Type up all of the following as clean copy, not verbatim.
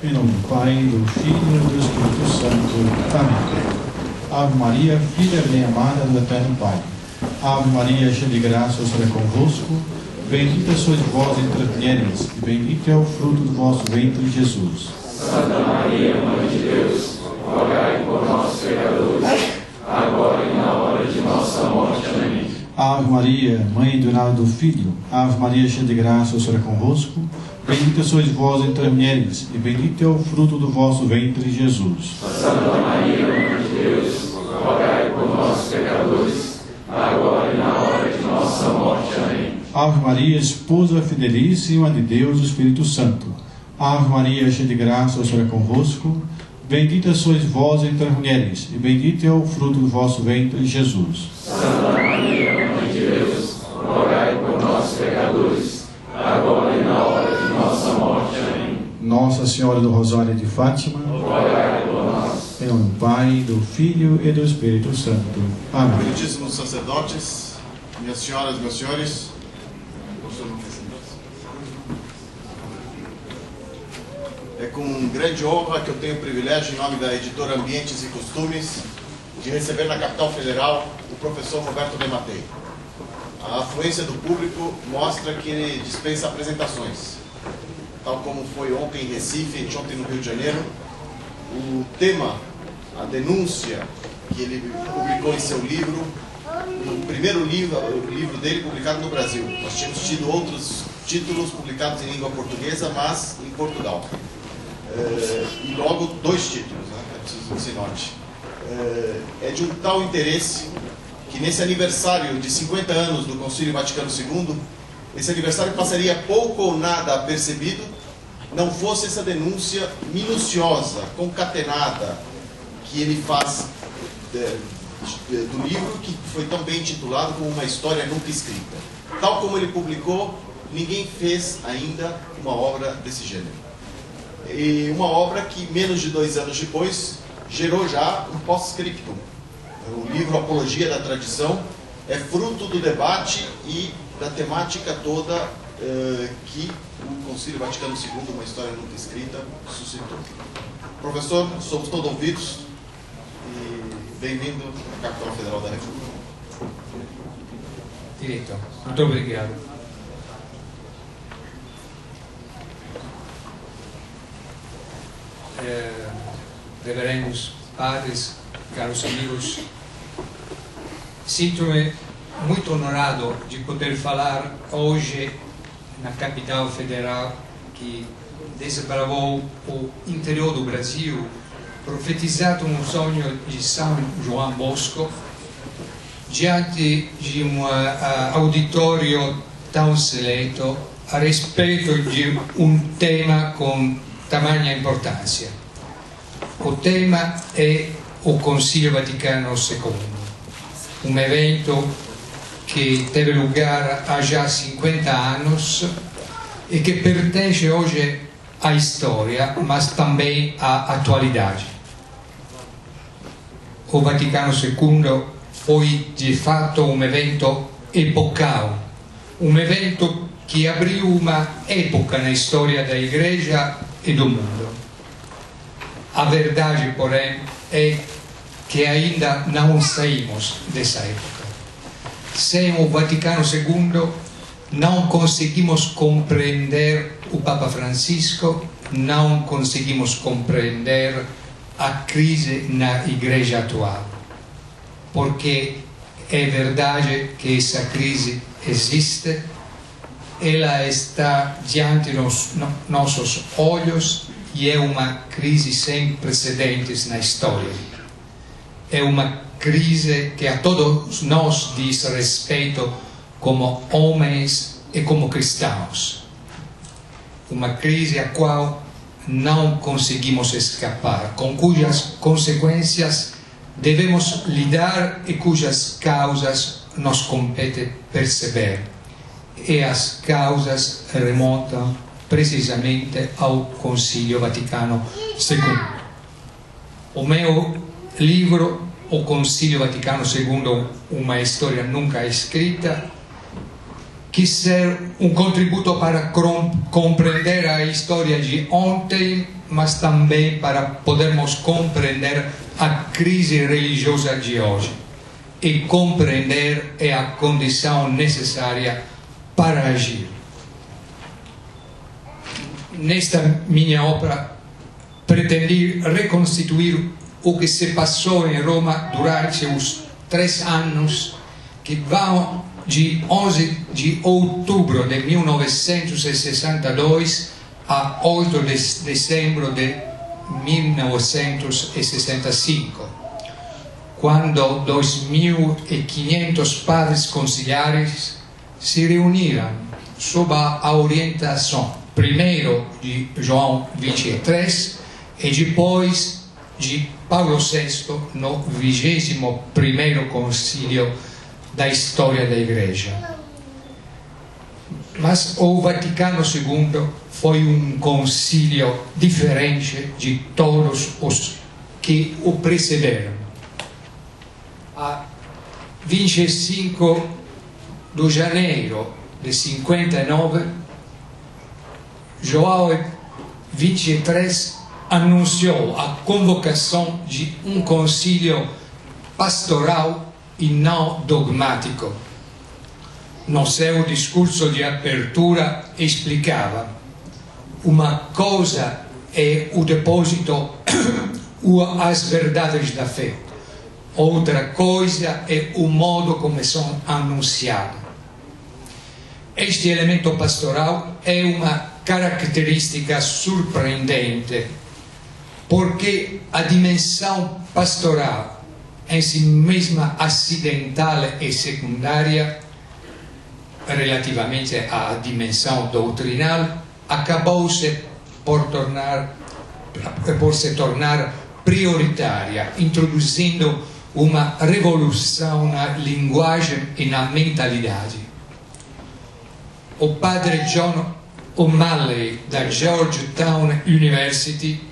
Em nome do Pai, do Filho e do Espírito Santo. Amém. Ave Maria, filha bem amada do Eterno Pai. Ave Maria, cheia de graça, o Senhor é convosco. Bendita sois vós entre as mulheres, e bendito é o fruto do vosso ventre, Jesus. Santa Maria, Mãe de Deus, rogai por nós, pecadores, agora e na hora de nossa morte. Amém. Ave Maria, Mãe do Nado do Filho. Ave Maria, cheia de graça, o Senhor é convosco. Bendita sois vós entre as mulheres, e bendito é o fruto do vosso ventre, Jesus. Santa Maria, Mãe de Deus, rogai por nós, pecadores, agora e na hora de nossa morte. Amém. Ave Maria, esposa fidelíssima de Deus, o Espírito Santo. Ave Maria, cheia de graça, o Senhor é convosco. Bendita sois vós entre as mulheres, e bendito é o fruto do vosso ventre, Jesus. Santa Maria, Mãe de Deus, rogai por nós, pecadores, agora e na hora de nossa morte. Amém. Nossa Senhora do Rosário de Fátima, rogai por nós. em nome do Pai, do Filho e do Espírito Santo. Amém. Queridíssimos sacerdotes, minhas senhoras, meus senhores, é com grande honra que eu tenho o privilégio, em nome da editora Ambientes e Costumes, de receber na capital federal o professor Roberto De Mattei. A afluência do público mostra que ele dispensa apresentações, tal como foi ontem em Recife, ontem no Rio de Janeiro. O tema, a denúncia que ele publicou em seu livro, no primeiro livro, o livro dele publicado no Brasil. Nós tínhamos tido outros títulos publicados em língua portuguesa, mas em Portugal. E logo 2 títulos, né? É preciso que se note. É de um tal interesse que nesse aniversário de 50 anos do Concílio Vaticano II, esse aniversário passaria pouco ou nada apercebido, não fosse essa denúncia minuciosa, concatenada, que ele faz do livro, que foi tão bem intitulado como Uma História Nunca Escrita. Tal como ele publicou, ninguém fez ainda uma obra desse gênero. E uma obra que, menos de 2 anos depois, gerou já um post-scriptum. O livro Apologia da Tradição é fruto do debate e da temática toda que o Concílio Vaticano II, Uma História Nunca Escrita, suscitou. Professor, somos todos ouvidos e bem-vindo à capital federal da República. Direito. Muito obrigado. Reverendos padres, caros amigos, sinto-me muito honorado de poder falar hoje na capital federal que desbravou o interior do Brasil, profetizado um sonho de São João Bosco, diante de um auditório tão seleto a respeito de um tema com tamanha importância. O tema é o Concílio Vaticano II, um evento que teve lugar há já 50 anos e que pertence hoje à história, mas também à atualidade. O Vaticano II foi de fato um evento epocale, um evento que abriu uma época na história da Igreja e do mundo. A verdade, porém, é que ainda não saímos dessa época. Sem o Vaticano II, não conseguimos compreender o Papa Francisco, não conseguimos compreender a crise na Igreja atual. Porque é verdade que essa crise existe, ela está diante dos nossos olhos e é uma crise sem precedentes na história. É uma crise que a todos nós diz respeito como homens e como cristãos. Uma crise a qual não conseguimos escapar, com cujas consequências devemos lidar e cujas causas nos compete perceber. E as causas remontam precisamente ao Concílio Vaticano II. O meu livro, O Concílio Vaticano II, Uma História Nunca Escrita, quis ser um contributo para compreender a história de ontem, mas também para podermos compreender a crise religiosa de hoje. E compreender é a condição necessária para agir. Nesta minha obra, pretendi reconstituir o que se passou em Roma durante os 3 anos que vão de 11 de outubro de 1962 a 8 de dezembro de 1965, quando 2.500 padres conciliares se reuniram sob a orientação primeiro de João XXIII e depois de Paulo VI no 21º concílio da história da Igreja. Mas o Vaticano II foi um concílio diferente de todos os que o precederam. A 25 de janeiro de 59, João XXIII anunciou a convocação de um concílio pastoral e não dogmático. No seu discurso de abertura explicava: uma coisa é o depósito ou as verdades da fé, outra coisa é o modo como são anunciadas. Este elemento pastoral é uma característica surpreendente, porque a dimensão pastoral em si mesma acidental e secundária relativamente à dimensão doutrinal acabou-se por se tornar prioritária, introduzindo uma revolução na linguagem e na mentalidade. O padre John O'Malley da Georgetown University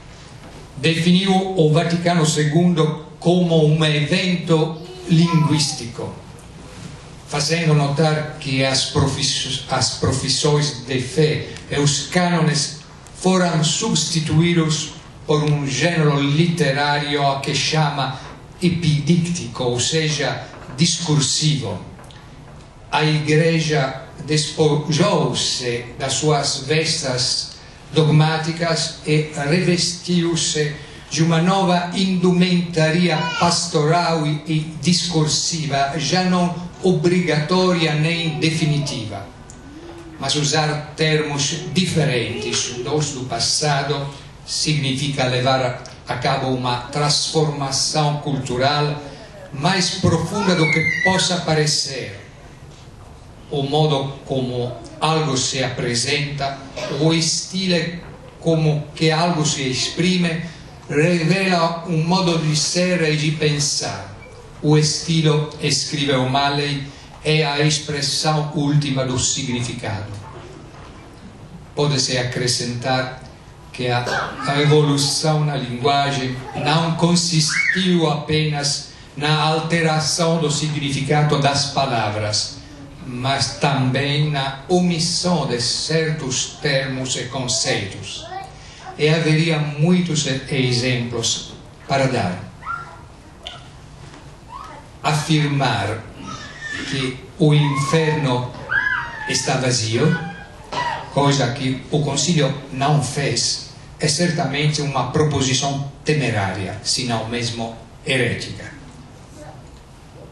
definiu o Vaticano II como um evento linguístico, fazendo notar que as profissões de fé e os cânones foram substituídos por um gênero literário que chama epidíctico, ou seja, discursivo. A Igreja despojou-se das suas vestes dogmáticas e revestiu-se de uma nova indumentaria pastoral e discursiva, já não obrigatória nem definitiva. Mas usar termos diferentes dos do passado significa levar a cabo uma transformação cultural mais profunda do que possa parecer. O modo como algo se apresenta, o estilo como que algo se exprime, revela um modo de ser e de pensar. O estilo, escreve O'Malley, é a expressão última do significado. Pode-se acrescentar que a evolução na linguagem não consistiu apenas na alteração do significado das palavras, mas também na omissão de certos termos e conceitos. E haveria muitos exemplos para dar. Afirmar que o inferno está vazio, coisa que o concílio não fez, é certamente uma proposição temerária, se não mesmo herética.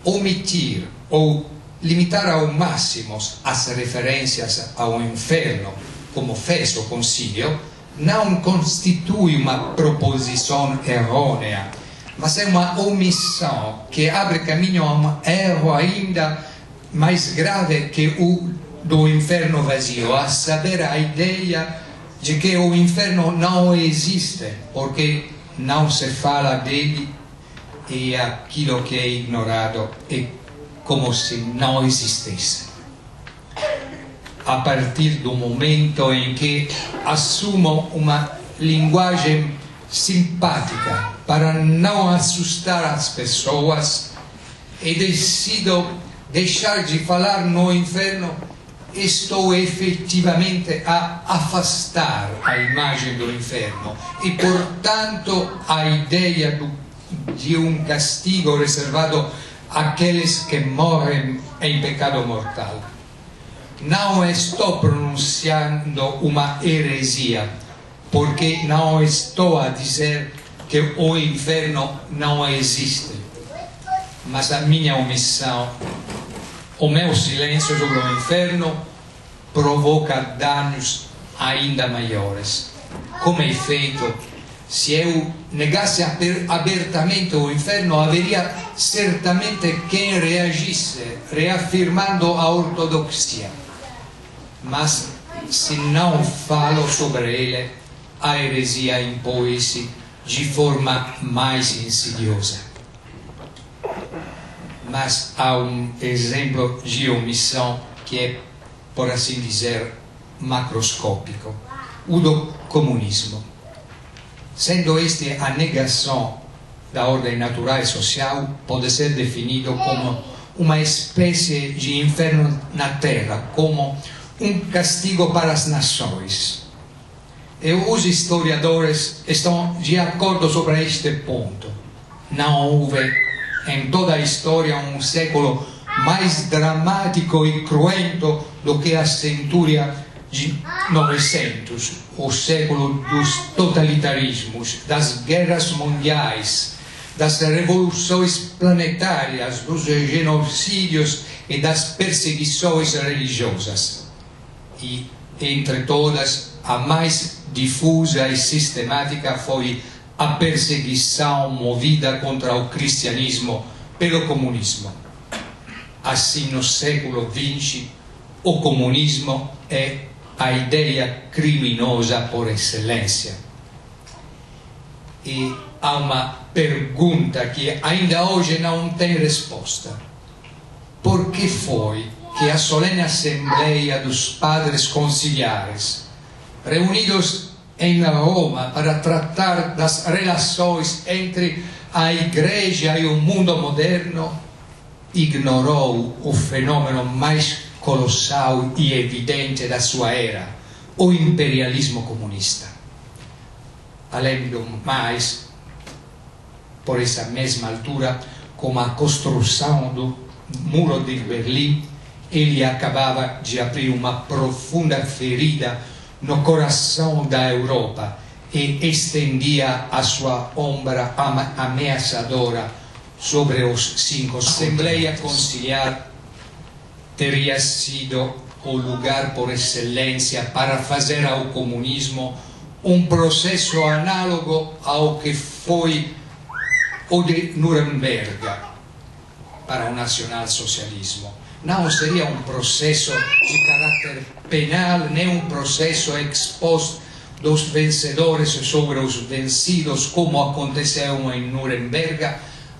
Omitir ou limitar ao máximo as referências ao inferno, como fez o concílio, não constitui uma proposição errônea, mas é uma omissão que abre caminho a um erro ainda mais grave que o do inferno vazio, a saber, a ideia de que o inferno não existe, porque não se fala dele e aquilo que é ignorado é como se não existisse. A partir do momento em que assumo uma linguagem simpática para não assustar as pessoas e decido deixar de falar no inferno, estou efetivamente a afastar a imagem do inferno e, portanto, a ideia de um castigo reservado àqueles que morrem em pecado mortal. Não estou pronunciando uma heresia, porque não estou a dizer que o inferno não existe, mas a minha omissão, o meu silêncio sobre o inferno provoca danos ainda maiores. Como efeito, se eu negasse abertamente o inferno, haveria certamente quem reagisse, reafirmando a ortodoxia. Mas se não falo sobre ele, a heresia impõe-se de forma mais insidiosa. Mas há um exemplo de omissão que é, por assim dizer, macroscópico: o do comunismo. Sendo este a negação da ordem natural e social, pode ser definido como uma espécie de inferno na Terra, como um castigo para as nações. E os historiadores estão de acordo sobre este ponto. Não houve em toda a história um século mais dramático e cruento do que a centúria de 900, o século dos totalitarismos, das guerras mundiais, das revoluções planetárias, dos genocídios e das perseguições religiosas. E, entre todas, a mais difusa e sistemática foi a perseguição movida contra o cristianismo pelo comunismo. Assim, no século XX, o comunismo é a ideia criminosa por excelência. E há uma pergunta que ainda hoje não tem resposta. Por que foi que a solene Assembleia dos Padres Conciliares, reunidos em Roma para tratar das relações entre a Igreja e o mundo moderno, ignorou o fenômeno mais colossal e evidente da sua era, o imperialismo comunista? Além do mais, por essa mesma altura, com a construção do Muro de Berlim, ele acabava de abrir uma profunda ferida no coração da Europa e estendia a sua ombra ameaçadora sobre os 5 continentes. A Assembleia Conciliar teria sido o lugar por excelência para fazer ao comunismo um processo análogo ao que foi o de Nuremberg para o nacionalsocialismo. Não seria um processo de caráter penal, nem um processo ex post dos vencedores sobre os vencidos, como aconteceu em Nuremberg,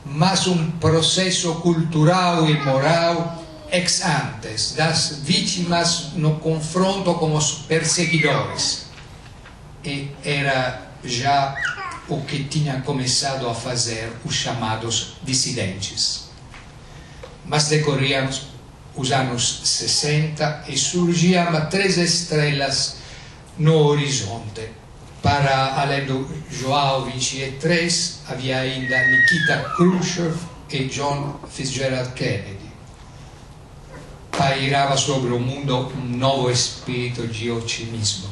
mas um processo cultural e moral ex antes, das vítimas no confronto com os perseguidores. E era já o que tinha começado a fazer os chamados dissidentes. Mas decorriam os anos 60 e surgiam 3 estrelas no horizonte. Para além do João 23, havia ainda Nikita Khrushchev e John Fitzgerald Kennedy. Pairava sobre o mundo um novo espírito de otimismo.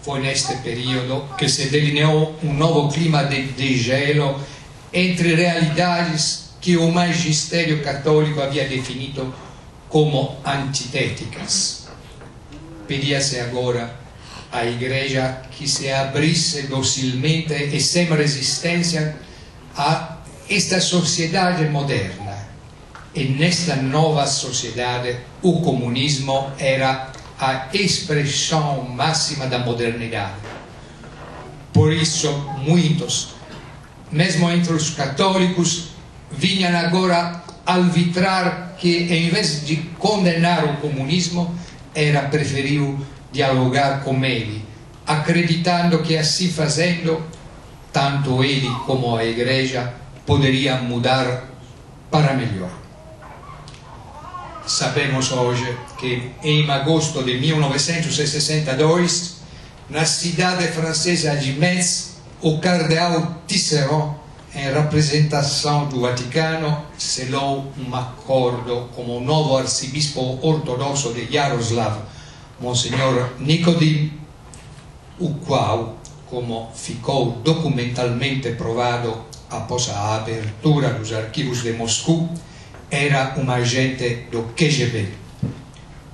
Foi neste período que se delineou um novo clima de degelo entre realidades que o magistério católico havia definido como antitéticas. Pedia-se agora à Igreja que se abrisse docilmente e sem resistência a esta sociedade moderna. E nesta nova sociedade, o comunismo era a expressão máxima da modernidade. Por isso, muitos, mesmo entre os católicos, vinham agora arbitrar que, em vez de condenar o comunismo, era preferível dialogar com ele, acreditando que, assim fazendo, tanto ele como a Igreja poderiam mudar para melhor. Sabemos hoje que em agosto de 1962, na cidade francesa de Metz, o cardeal Tisserand, em representação do Vaticano, selou um acordo com o novo arcebispo ortodoxo de Yaroslav, Monsenhor Nicodim, o qual, como ficou documentalmente provado após a abertura dos arquivos de Moscou, era um agente do KGB.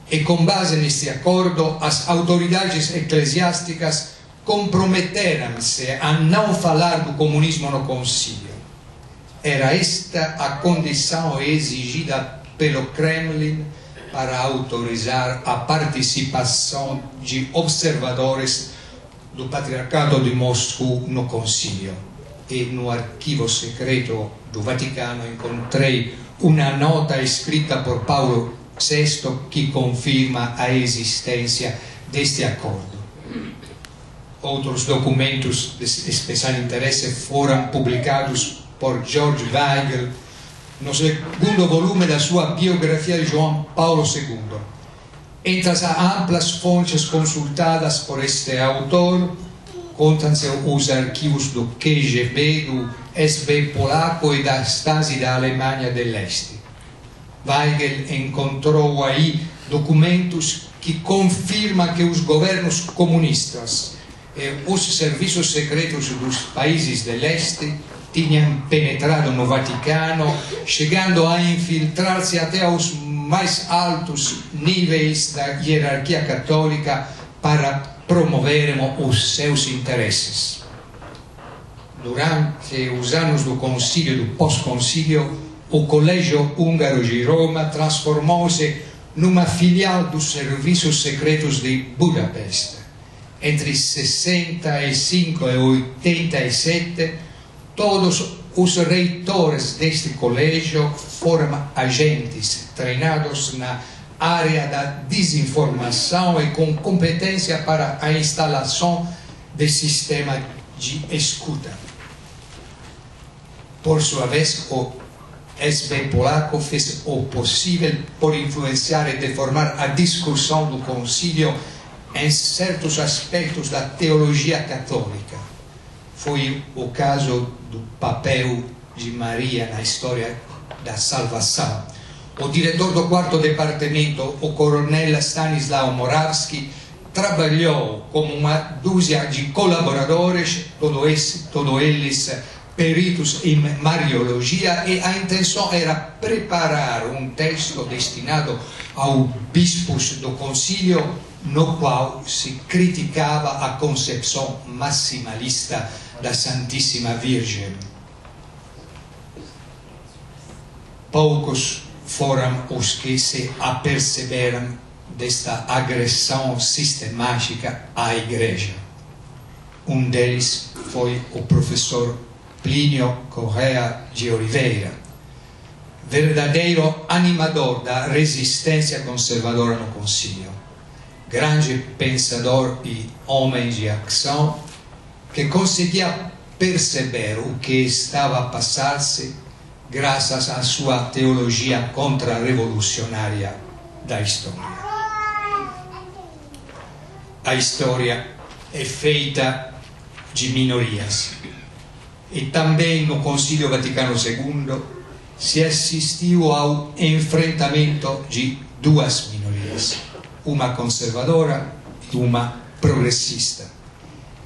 E com base neste acordo, as autoridades eclesiásticas comprometeram-se a não falar do comunismo no concílio. Era esta a condição exigida pelo Kremlin para autorizar a participação de observadores do Patriarcado de Moscou no concílio. E no arquivo secreto do Vaticano encontrei uma nota escrita por Paulo VI que confirma a existência deste acordo. Outros documentos de especial interesse foram publicados por George Weigel no segundo volume da sua biografia de João Paulo II. Entre as amplas fontes consultadas por este autor, contam-se os arquivos do KGB, do SB polaco e da Stasi da Alemanha do Leste. Weigel encontrou aí documentos que confirmam que os governos comunistas e os serviços secretos dos países do leste tinham penetrado no Vaticano, chegando a infiltrar-se até aos mais altos níveis da hierarquia católica para promoverem os seus interesses. Durante os anos do concílio e do pós-concílio, o Colégio Húngaro de Roma transformou-se numa filial dos serviços secretos de Budapeste. Entre 65 e 87, todos os reitores deste colégio foram agentes treinados na área da desinformação e com competência para a instalação de sistema de escuta. Por sua vez, o SB polaco fez o possível por influenciar e deformar a discussão do concílio em certos aspectos da teologia católica. Foi o caso do papel de Maria na história da salvação. O diretor do 4º departamento, o coronel Stanislaw Morawski, trabalhou com uma dúzia de colaboradores, todos eles peritos em Mariologia, e a intenção era preparar um texto destinado aos bispos do concílio, no qual se criticava a concepção maximalista da Santíssima Virgem. Poucos foram os que se aperceberam desta agressão sistemática à Igreja. Um deles foi o professor Plínio Correa de Oliveira, verdadeiro animador da resistência conservadora no concílio, grande pensador e homem de ação que conseguia perceber o que estava a passar-se graças à sua teologia contra-revolucionária da história. A história é feita de minorias. E também no Concílio Vaticano II se assistiu ao enfrentamento de duas minorias, uma conservadora e uma progressista.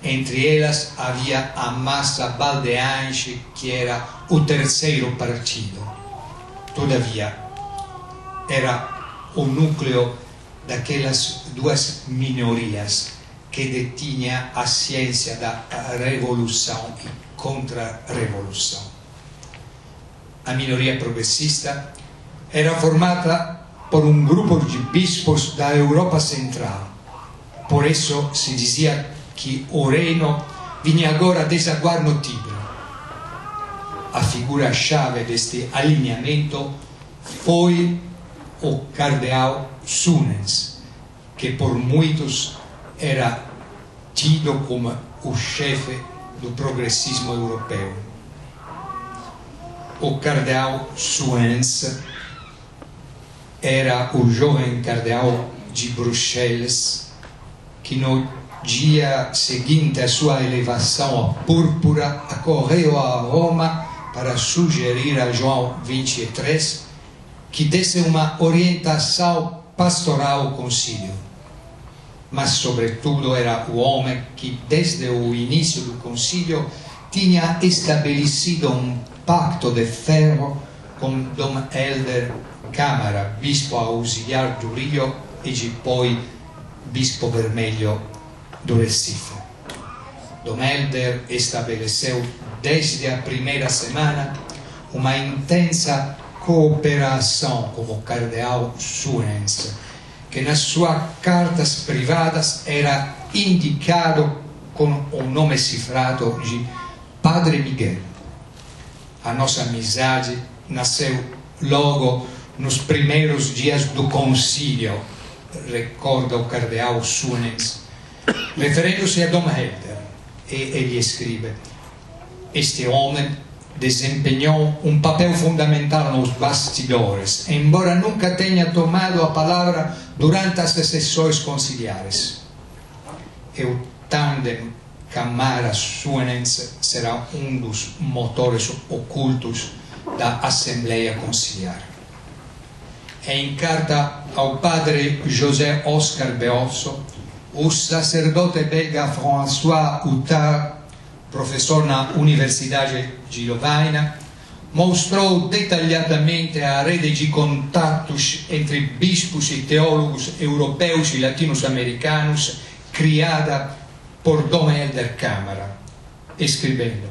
Entre elas havia a Massa Baldeange, que era o terceiro partido. Todavia, era o núcleo daquelas duas minorias que detinha a ciência da revolução e contra-revolução. A minoria progressista era formada por um grupo de bispos da Europa Central. Por isso se dizia que o reino vinha agora a desaguar no Tibre. A figura-chave deste alinhamento foi o cardeal Sunens, que por muitos era tido como o chefe do progressismo europeu. O cardeal Sunens era o jovem cardeal de Bruxelas, que no dia seguinte à sua elevação à púrpura acorreu a Roma para sugerir a João XXIII que desse uma orientação pastoral ao concílio. Mas, sobretudo, era o homem que, desde o início do concílio, tinha estabelecido um pacto de ferro com Dom Helder Câmara, bispo auxiliar do Rio e depois bispo vermelho do Recife. Dom Helder estabeleceu desde a primeira semana uma intensa cooperação com o cardeal Suenens, que nas suas cartas privadas era indicado com o nome cifrado de Padre Miguel. A nossa amizade nasceu logo nos primeiros dias do concílio, recorda o cardeal Suenens, referendo-se a Dom Helder, e ele escreve: este homem desempenhou um papel fundamental nos bastidores, embora nunca tenha tomado a palavra durante as sessões conciliares. E o tandem Câmara-Suenens será um dos motores ocultos da Assembleia Conciliar. Em carta ao padre José Oscar Beosso, o sacerdote belga François Huttard, professor na Universidade de Lovaina, mostrou detalhadamente a rede de contatos entre bispos e teólogos europeus e latino-americanos criada por Dom Helder Câmara, escrevendo: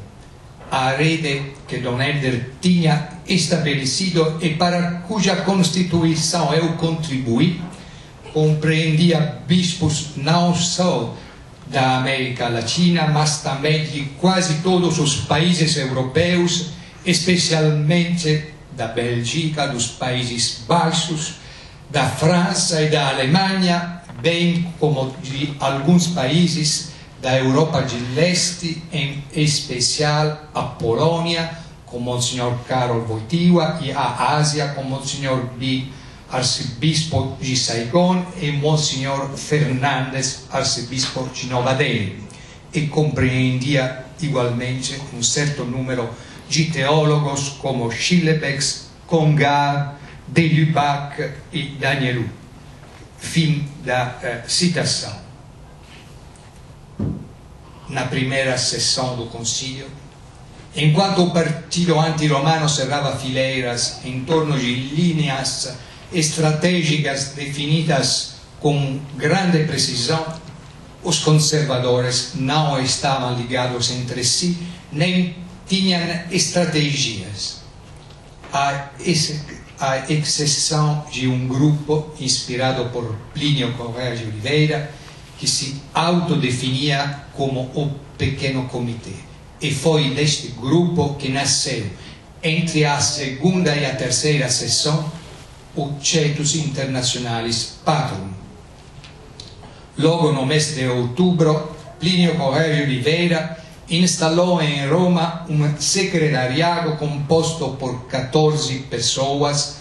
a rede que Dom Helder tinha estabelecido e para cuja constituição eu contribuí, compreendia bispos não só da América Latina, mas também de quase todos os países europeus, especialmente da Bélgica, dos Países Baixos, da França e da Alemanha, bem como de alguns países da Europa de Leste, em especial a Polônia, com Monsenhor Karol Wojtyła, e a Ásia, com Monsenhor Bi, arcebispo de Saigon, e Monsenhor Fernandes, arcebispo de Nova Delhi, e compreendia igualmente um certo número de teólogos como Schillebeck, Congar, de Lubac e Danielou. Fim da citação. Na primeira sessão do concílio, enquanto o partido anti-romano cerrava fileiras em torno de linhas estratégicas definidas com grande precisão, os conservadores não estavam ligados entre si, nem tinham estratégias. A exceção de um grupo inspirado por Plínio Correia de Oliveira, que se autodefinia como o Pequeno Comitê. E foi deste grupo que nasceu, entre a segunda e a terceira sessão, o Cetus Internationalis Patrum. Logo no mês de outubro, Plínio Correia de Oliveira instalou em Roma um secretariado composto por 14 pessoas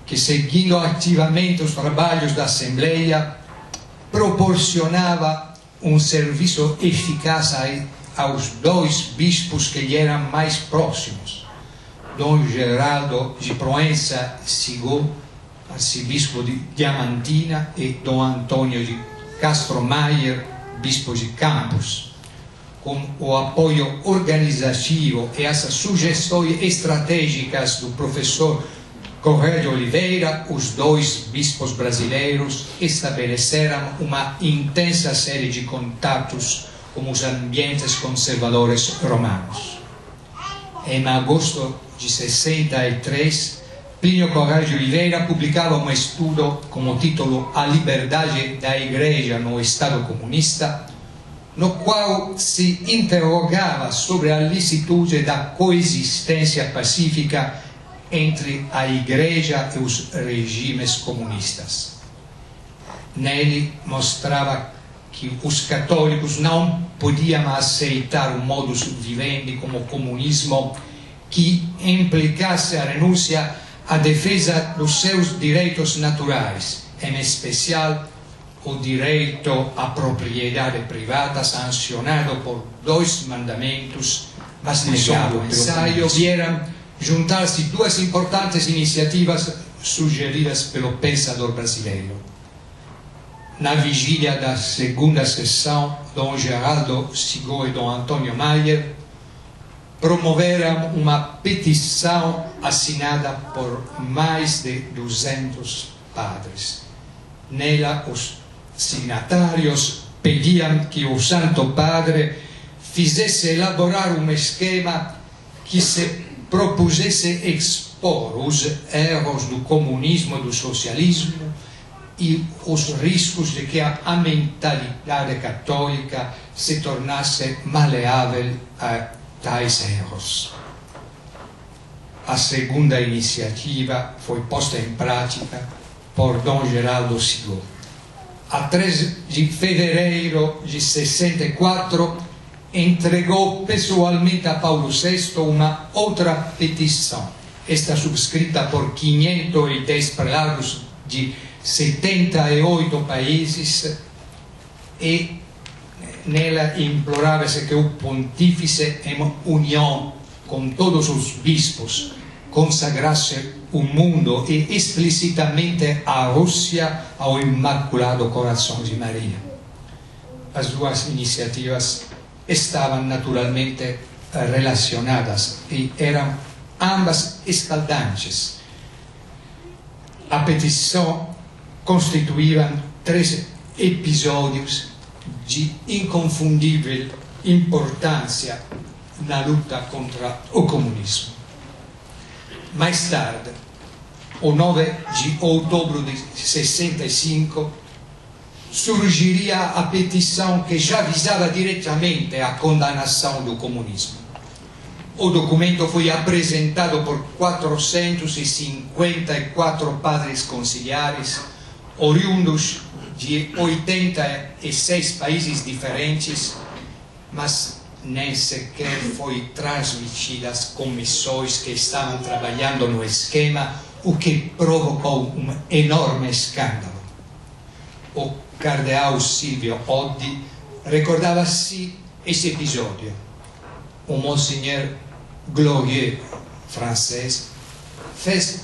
que, seguindo ativamente os trabalhos da Assembleia, proporcionava um serviço eficaz aos dois bispos que lhe eram mais próximos, Dom Geraldo de Proença Sigot, arcebispo de Diamantina, e Dom Antônio de Castro Maier, bispo de Campos. Com o apoio organizativo e as sugestões estratégicas do professor Correia de Oliveira, os dois bispos brasileiros estabeleceram uma intensa série de contatos com os ambientes conservadores romanos. Em agosto de 63, Plínio Correia de Oliveira publicava um estudo com o título A Liberdade da Igreja no Estado Comunista, no qual se interrogava sobre a licitude da coexistência pacífica entre a Igreja e os regimes comunistas. Nele mostrava que os católicos não podiam aceitar o modus vivendi como comunismo que implicasse a renúncia a defesa dos seus direitos naturais, em especial o direito à propriedade privada, sancionado por 2 mandamentos, mas negado. No ensaio vieram juntar-se 2 importantes iniciativas sugeridas pelo pensador brasileiro. Na vigília da segunda sessão, Dom Geraldo Sigol e Dom Antônio Maier promoveram uma petição assinada por mais de 200 padres. Nela, os signatários pediam que o Santo Padre fizesse elaborar um esquema que se propusesse expor os erros do comunismo e do socialismo e os riscos de que a mentalidade católica se tornasse maleável a tais erros. A segunda iniciativa foi posta em prática por Dom Geraldo Sigol. A 3 de fevereiro de 64, entregou pessoalmente a Paulo VI uma outra petição, esta subscrita por 510 prelados de 78 países, e nela implorava-se que o pontífice, em união com todos os bispos, consagrasse o mundo e explicitamente a Rússia ao Imaculado Coração de Maria. As 2 iniciativas estavam naturalmente relacionadas e eram ambas escaldantes. A petição constituía 3 episódios de inconfundível importância na luta contra o comunismo. Mais tarde, o 9 de outubro de 65, surgiria a petição que já visava diretamente a condenação do comunismo. O documento foi apresentado por 454 padres conciliares, oriundos de 86 países diferentes, mas nem sequer foi transmitida às comissões que estavam trabalhando no esquema, o que provocou um enorme escândalo. O cardeal Silvio Oddi recordava-se esse episódio. O Monseigneur Glorieux, francês, fez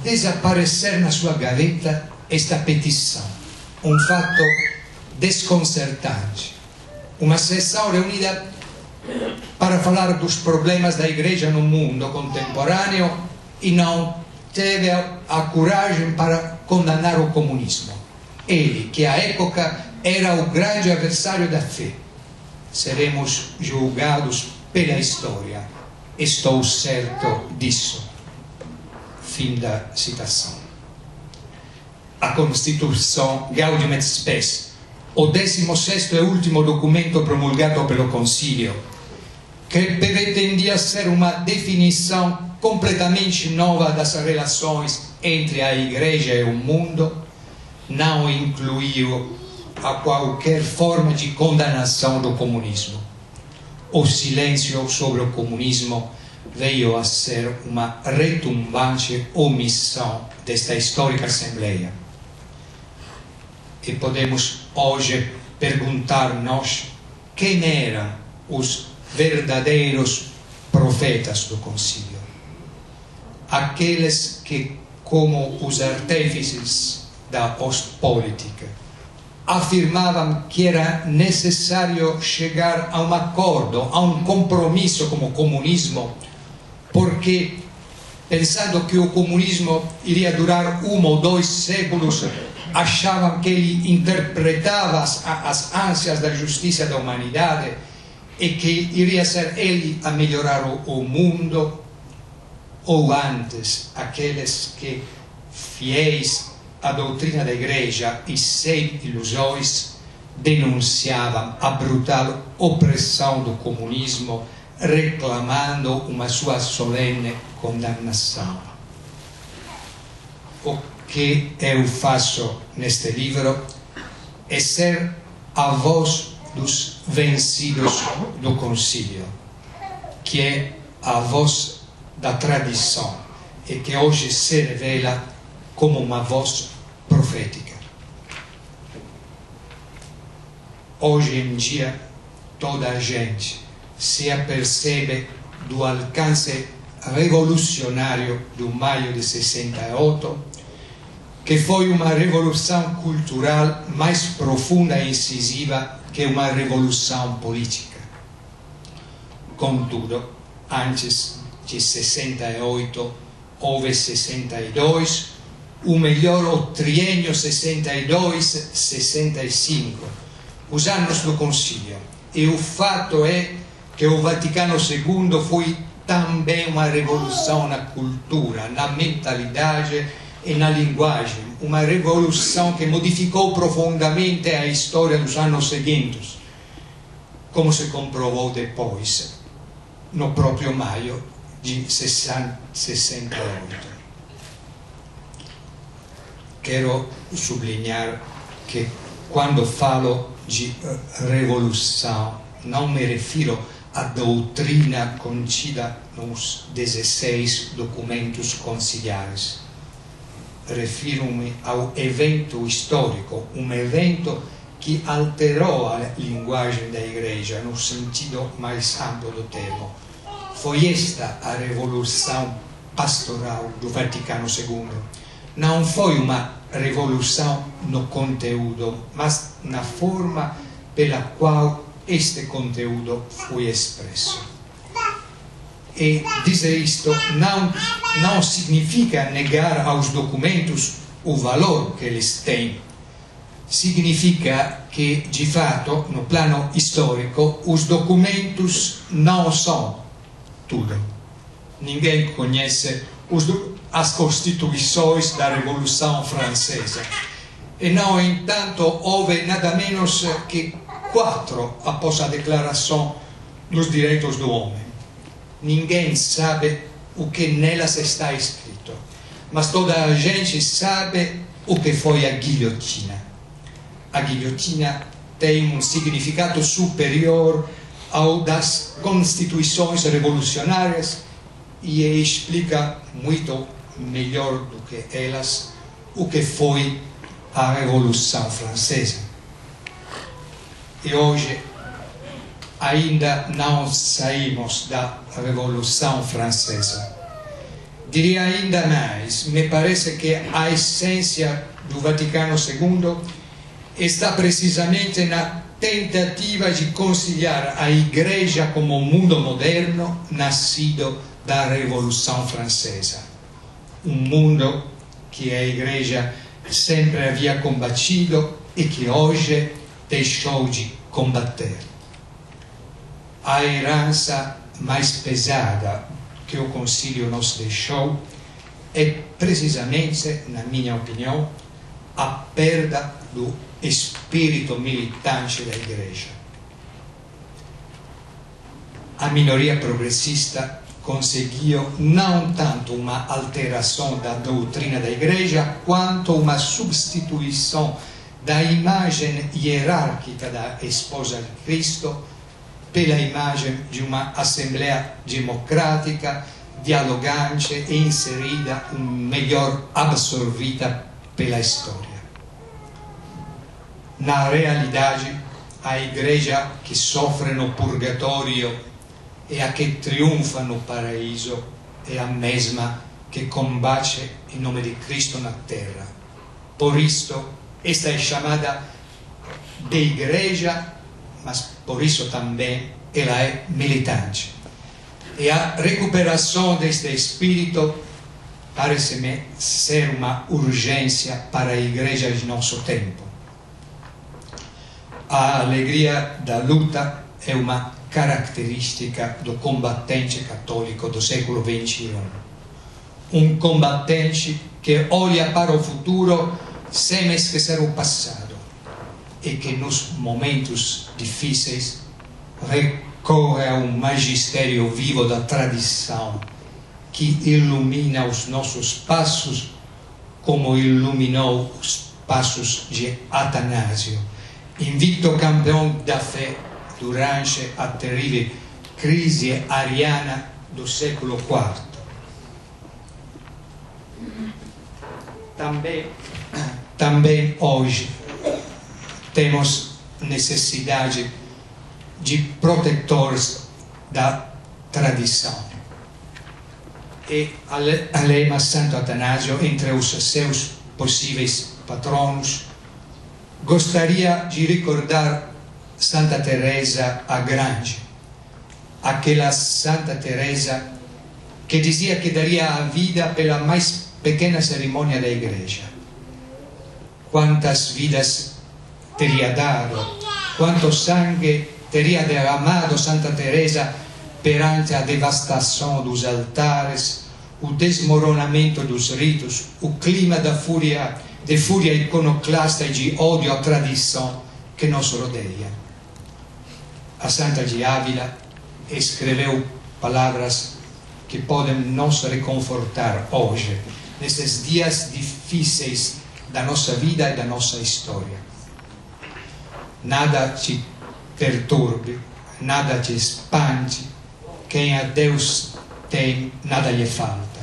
desaparecer na sua gaveta esta petição, um fato desconcertante. Uma sessão reunida para falar dos problemas da Igreja no mundo contemporâneo e não teve a coragem para condenar o comunismo. Ele, que à época era o grande adversário da fé. Seremos julgados pela história. Estou certo disso. Fim da citação. A Constituição Gaudium et Spes, o 16º e último documento promulgado pelo Concílio, que pretendia ser uma definição completamente nova das relações entre a Igreja e o mundo, não incluiu a qualquer forma de condenação do comunismo. O silêncio sobre o comunismo veio a ser uma retumbante omissão desta histórica Assembleia. E podemos hoje perguntar-nos quem eram os verdadeiros profetas do Concílio. Aqueles que, como os artífices da Ostpolítica, afirmavam que era necessário chegar a um acordo, a um compromisso com o comunismo, porque, pensando que o comunismo iria durar 1 ou 2 séculos, achavam que ele interpretava as ânsias da justiça da humanidade e que iria ser ele a melhorar o mundo, ou antes, aqueles que, fiéis à doutrina da Igreja e sem ilusões, denunciavam a brutal opressão do comunismo, reclamando uma sua solene condenação. O que eu faço neste livro é ser a voz dos vencidos do Concílio, que é a voz da tradição e que hoje se revela como uma voz profética. Hoje em dia, toda a gente se apercebe do alcance revolucionário do maio de 68, que foi uma revolução cultural mais profunda e incisiva que uma revolução política. Contudo, antes de 68, houve 62, ou melhor, o triênio 62-65, os anos do Concílio. E o fato é que o Vaticano II foi também uma revolução na cultura, na mentalidade e na linguagem, uma revolução que modificou profundamente a história dos anos seguintes, como se comprovou depois, no próprio maio de 68. Quero sublinhar que quando falo de revolução, não me refiro à doutrina contida nos 16 documentos conciliares. Refiro-me ao evento histórico, um evento que alterou a linguagem da Igreja no sentido mais amplo do termo. Foi esta a revolução pastoral do Vaticano II. Não foi uma revolução no conteúdo, mas na forma pela qual este conteúdo foi expresso. E dizer isto não significa negar aos documentos o valor que eles têm. Significa que, de fato, no plano histórico, os documentos não são tudo. Ninguém conhece as constituições da Revolução Francesa. E, no entanto, houve nada menos que 4 após a Declaração dos Direitos do Homem. Ninguém sabe o que nelas está escrito, mas toda a gente sabe o que foi a guilhotina. A guilhotina tem um significado superior ao das constituições revolucionárias e explica muito melhor do que elas o que foi a Revolução Francesa. E hoje ainda não saímos da Revolução Francesa. Diria ainda mais, me parece que a essência do Vaticano II está precisamente na tentativa de conciliar a Igreja como mundo moderno nascido da Revolução Francesa. Um mundo que a Igreja sempre havia combatido e que hoje deixou de combater. A herança mais pesada que o Concílio nos deixou é precisamente, na minha opinião, a perda do espírito militante da Igreja. A minoria progressista conseguiu não tanto uma alteração da doutrina da Igreja, quanto uma substituição da imagem hierárquica da esposa de Cristo pela imagem de uma Assembleia democrática, dialogante e inserida, melhor absorvida pela história. Na realidade, a Igreja que sofre no purgatório e a que triunfa no paraíso é a mesma que combate em nome de Cristo na terra. Por isto, esta é chamada de Igreja, mas por isso também ela é militante. E a recuperação deste espírito parece-me ser uma urgência para a Igreja de nosso tempo. A alegria da luta é uma característica do combatente católico do século XXI. Um combatente que olha para o futuro sem esquecer o passado e que nos momentos difíceis recorre ao magistério vivo da tradição que ilumina os nossos passos como iluminou os passos de Atanásio, invicto campeão da fé durante a terrível crise ariana do século IV. também hoje temos necessidade de protetores da tradição. E a lema Santo Atanásio, entre os seus possíveis patronos, gostaria de recordar Santa Teresa a Grande, aquela Santa Teresa que dizia que daria a vida pela mais pequena cerimônia da igreja. Quantas vidas teria dado, quanto sangue teria derramado Santa Teresa perante a devastação dos altares, o desmoronamento dos ritos, o clima de fúria iconoclasta e de ódio à tradição que nos rodeia. A Santa de Ávila escreveu palavras que podem nos reconfortar hoje, nesses dias difíceis da nossa vida e da nossa história. Nada te perturbe, nada te espante. Quem a Deus tem, nada lhe falta.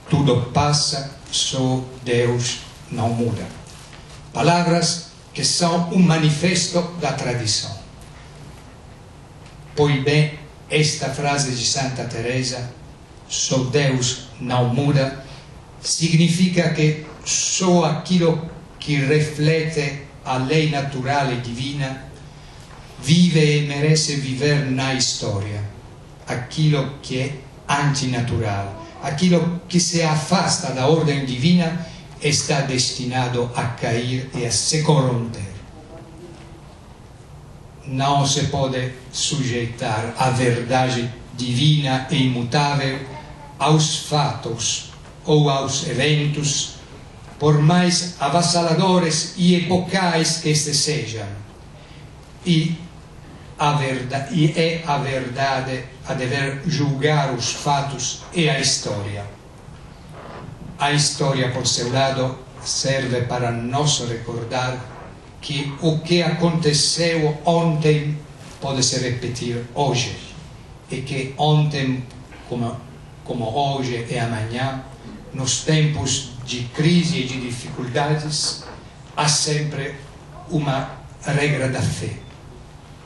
Tudo passa, só Deus não muda. Palavras que são um manifesto da tradição. Pois bem, esta frase de Santa Teresa, só Deus não muda, significa que só aquilo que reflete a lei natural e divina vive e merece viver na história. Aquilo que é antinatural, aquilo que se afasta da ordem divina, está destinado a cair e a se corromper. Não se pode sujeitar a verdade divina e imutável aos fatos ou aos eventos, por mais avassaladores e epocais que estes sejam. E é a verdade a dever julgar os fatos e a história. A história, por seu lado, serve para nos recordar que o que aconteceu ontem pode se repetir hoje, e que ontem, como hoje e amanhã, nos tempos de crise e de dificuldades, há sempre uma regra da fé,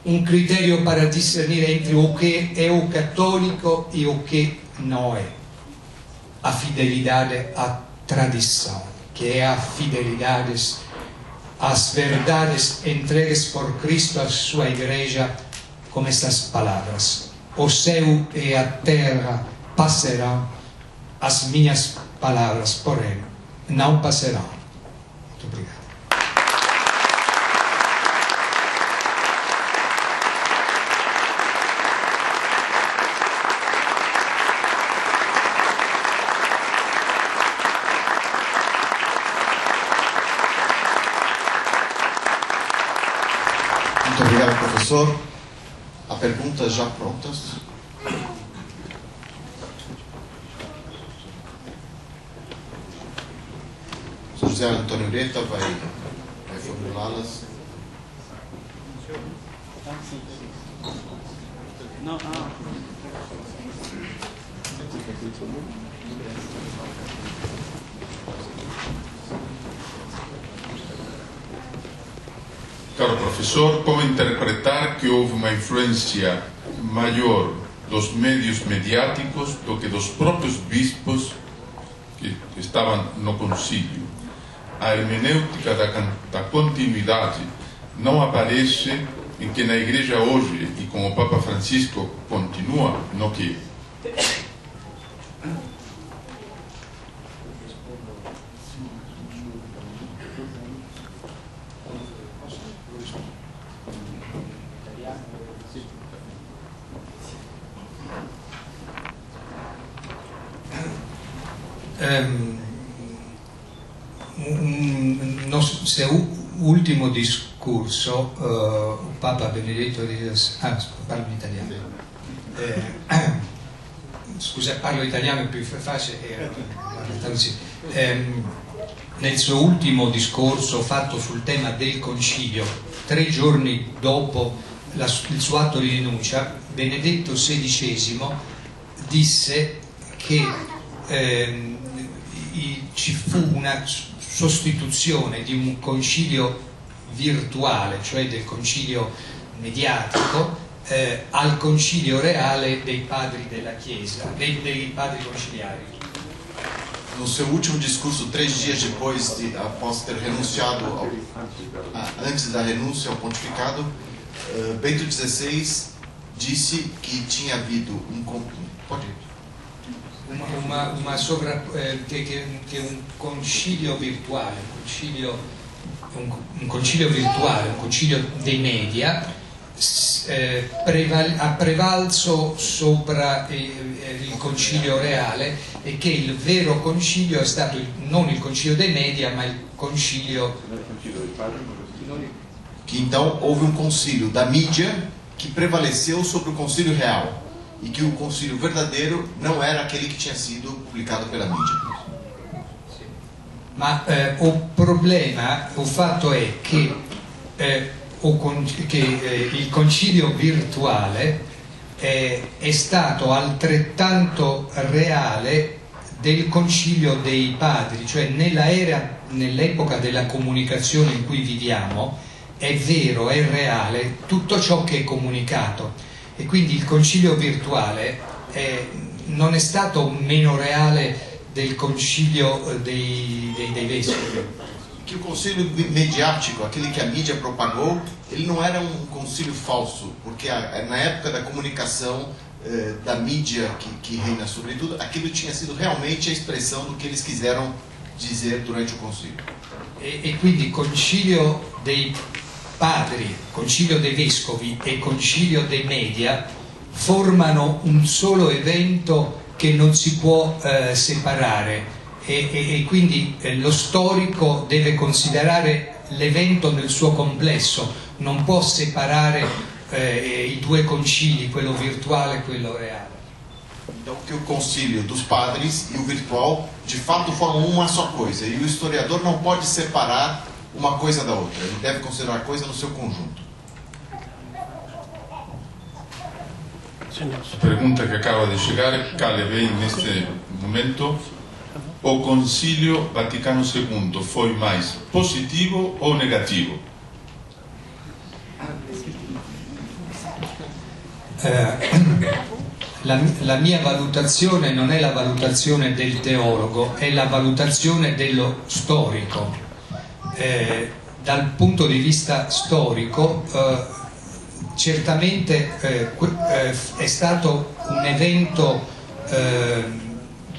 um critério para discernir entre o que é o católico e o que não é. A fidelidade à tradição, que é a fidelidade às verdades entregues por Cristo à sua igreja, com estas palavras: o céu e a terra passarão, as minhas palavras, porém, não passarão. Muito obrigado. Muito obrigado, professor. Há perguntas já prontas? O José Antônio Ureta vai formulá-las. Caro professor, como interpretar que houve uma influência maior dos médios mediáticos do que dos próprios bispos que estavam no concílio? A hermenêutica da continuidade não aparece em que na Igreja hoje, e com o Papa Francisco, continua no que? No seu último discorso, o Papa Benedetto XVI, parlo in italiano, scusa, parlo italiano, è più facile, nel suo ultimo discorso fatto sul tema del concilio, 3 giorni dopo il suo atto di rinuncia, Benedetto XVI disse che ci fu una sostituzione di un concilio virtuale, cioè del concilio mediatico, al concilio reale dei padri della Chiesa, dei padri conciliari. No seu último discurso, 3 dias depois após ter renunciado antes da renúncia ao pontificado, Bento XVI disse que tinha havido che un concilio virtuale, un concilio dei media ha prevalso sopra il concilio reale, e che il vero concilio è stato non il concilio dei media ma il concilio que então houve concílio da mídia que prevaleceu sobre o concílio real e que o concílio verdadeiro não era aquele que tinha sido publicado pela mídia. Ma o fatto è che il concilio virtuale è stato altrettanto reale del concilio dei padri, cioè nell'epoca della comunicazione in cui viviamo è vero, è reale tutto ciò che è comunicato, e quindi il concilio virtuale non è stato meno reale del concilio dei vescovi. Que o concílio mediático, aquele que a mídia propagou, ele não era concílio falso, porque na época da comunicação da mídia que reina sobre tudo, aquilo tinha sido realmente a expressão do que eles quiseram dizer durante o concílio. E quindi concilio dei padri, concilio dei vescovi e concilio dei media formano un solo evento che non si può separare. E quindi lo storico deve considerare l'evento nel suo complesso, non può separare i due concili, quello virtuale e quello reale. Então que o concílio dos padres e o virtual de fato formam uma só coisa, e o historiador não pode separar uma coisa da outra, ele deve considerar a coisa no seu conjunto. A pergunta que acaba de chegar cale bem neste momento. O Concílio Vaticano II foi mais positivo ou negativo? La mia valutazione non è la valutazione del teologo, è la valutazione dello storico. Dal punto di vista storico, certamente è stato un evento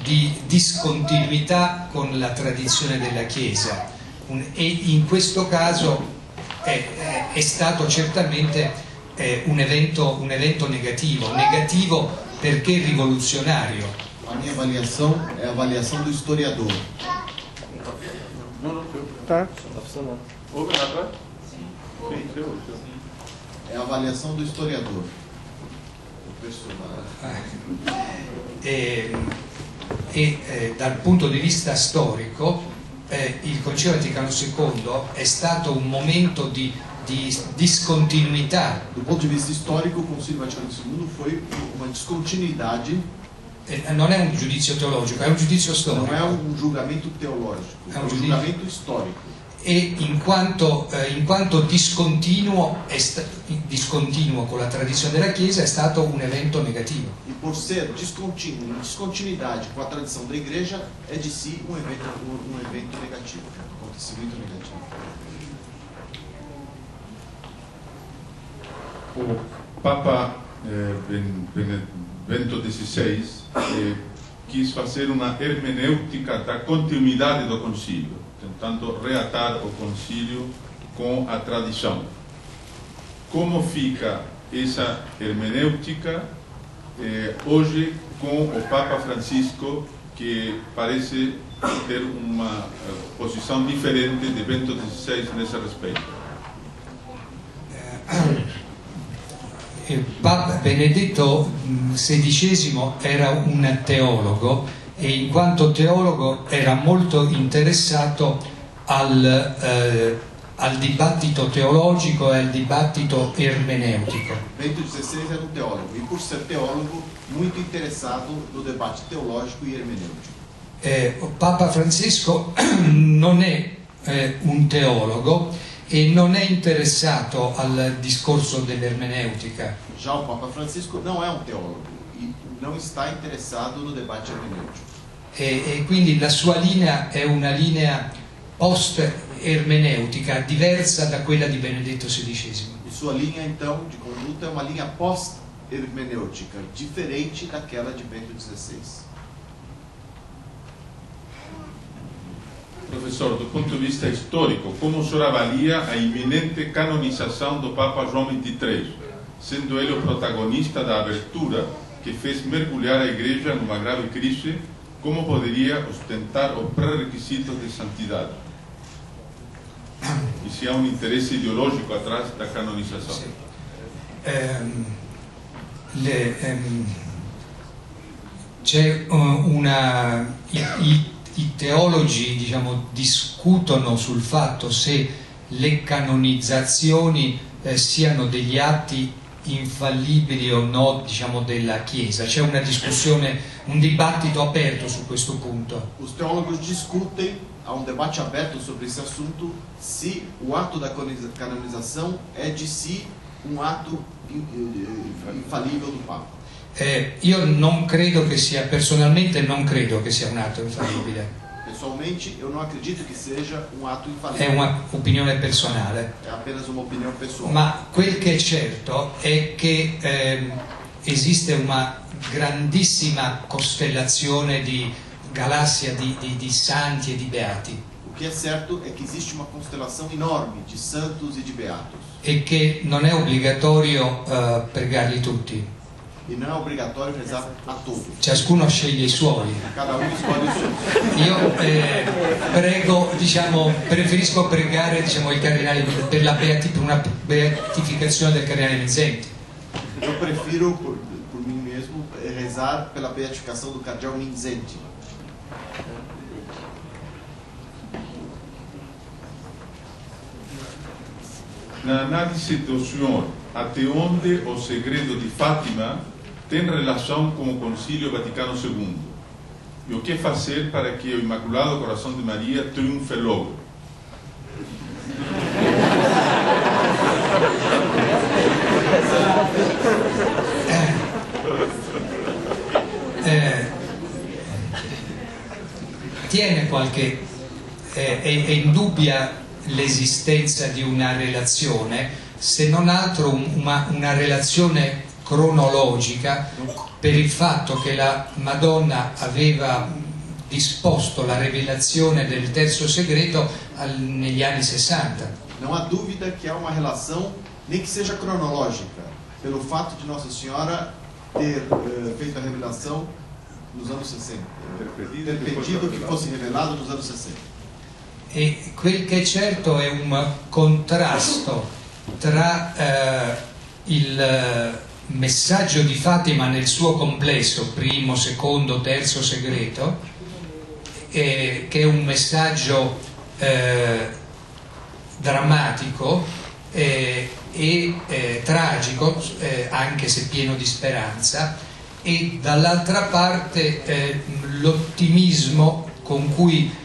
di discontinuità con la tradizione della Chiesa, e in questo caso è stato certamente un evento negativo perché rivoluzionario. A minha avaliação é a avaliação do historiador. Tá. É a avaliação do historiador. Dal punto di vista storico il Concilio Vaticano II è stato un momento di discontinuità. Do ponto di vista storico, o Concílio Vaticano II foi uma discontinuidade. Non è un giudizio teologico, è un giudizio storico. Non è un giuramento teologico, è un giuramento storico. E in quanto discontinuo con la tradizione della Chiesa è stato un evento negativo. E por ser discontinuo, in discontinuidade com a tradição da Igreja, é de si um evento negativo, um acontecimento negativo. O Papa Bento XVI quis fazer uma hermenêutica da continuidade do concílio, tentando reatar o concílio com a tradição. Como fica essa hermenêutica hoje com o Papa Francisco, que parece ter uma posição diferente de Bento XVI nesse respeito? Il Papa Benedetto XVI era un teologo, e in quanto teologo era molto interessato al dibattito teologico e al dibattito ermeneutico. Bento XVI era teólogo, e por ser teólogo, muito interessado no debate teológico e hermenêutico. Papa Francesco non è un teologo e non è interessato al discorso dell'ermeneutica. Já o Papa Francisco não é um teólogo e não está interessado no debate hermenêutico. E quindi la sua linea è una linea post-ermeneutica diversa da quella di Benedetto XVI. E sua linha, então, de conduta é uma linha pós-hermenêutica, diferente daquela de Bento XVI. Professor, do ponto de vista histórico, como o senhor avalia a iminente canonização do Papa João XXIII, sendo ele o protagonista da abertura que fez mergulhar a Igreja numa grave crise? Como poderia ostentar os pré-requisitos de santidade? E se há um interesse ideológico atrás da canonização? Sì. C'è i teologi, diciamo, discutono sul fatto se le canonizzazioni siano degli atti infallibili o no, diciamo, della Chiesa. C'è una discussione, un dibattito aperto su questo punto. Os teólogos discutem, há um debate aberto sobre esse assunto, se o ato da canonização é de si um ato infalível do Papa. Io non credo che sia, personalmente non credo che sia un atto infallibile. Pessoalmente, eu não acredito que seja um ato È infalível. un'opinione personale. É apenas uma opinião pessoal. Ma quel che è certo è che esiste una grandissima costellazione di galassia di santi e di beati. O que é certo é que existe uma constelação enorme de santos e de beatos. E che non è obbligatorio pregarli tutti. E não é obrigatório rezar a todos. Ciascuno sceglie i suoi. Cada um escolhe os seus. Io prego, diciamo, preferisco pregare, diciamo, i cardinali per una beatificazione del cardinale Minzenti. Eu prefiro, por mim mesmo, rezar pela beatificação do cardeal Minzenti. Na análise do senhor, até onde o segredo de Fátima tem relação com o Concílio Vaticano II? E o que fazer para que o Imaculado Coração de Maria triunfe logo? Tiene qualche è indubbia l'esistenza di una relazione, se non altro una relazione cronologica, per il fatto che la Madonna aveva disposto la rivelazione del terzo segreto negli anni 60. Não há dúvida que há uma relação, nem que seja cronológica, pelo fato de Nossa Senhora ter feito a revelação nos anos 60. Ter pedido que fosse revelado nos anos 60. E quel che è certo è un contrasto tra il messaggio di Fatima nel suo complesso, primo, secondo, terzo segreto, che è un messaggio drammatico e tragico, anche se pieno di speranza, e dall'altra parte l'ottimismo con cui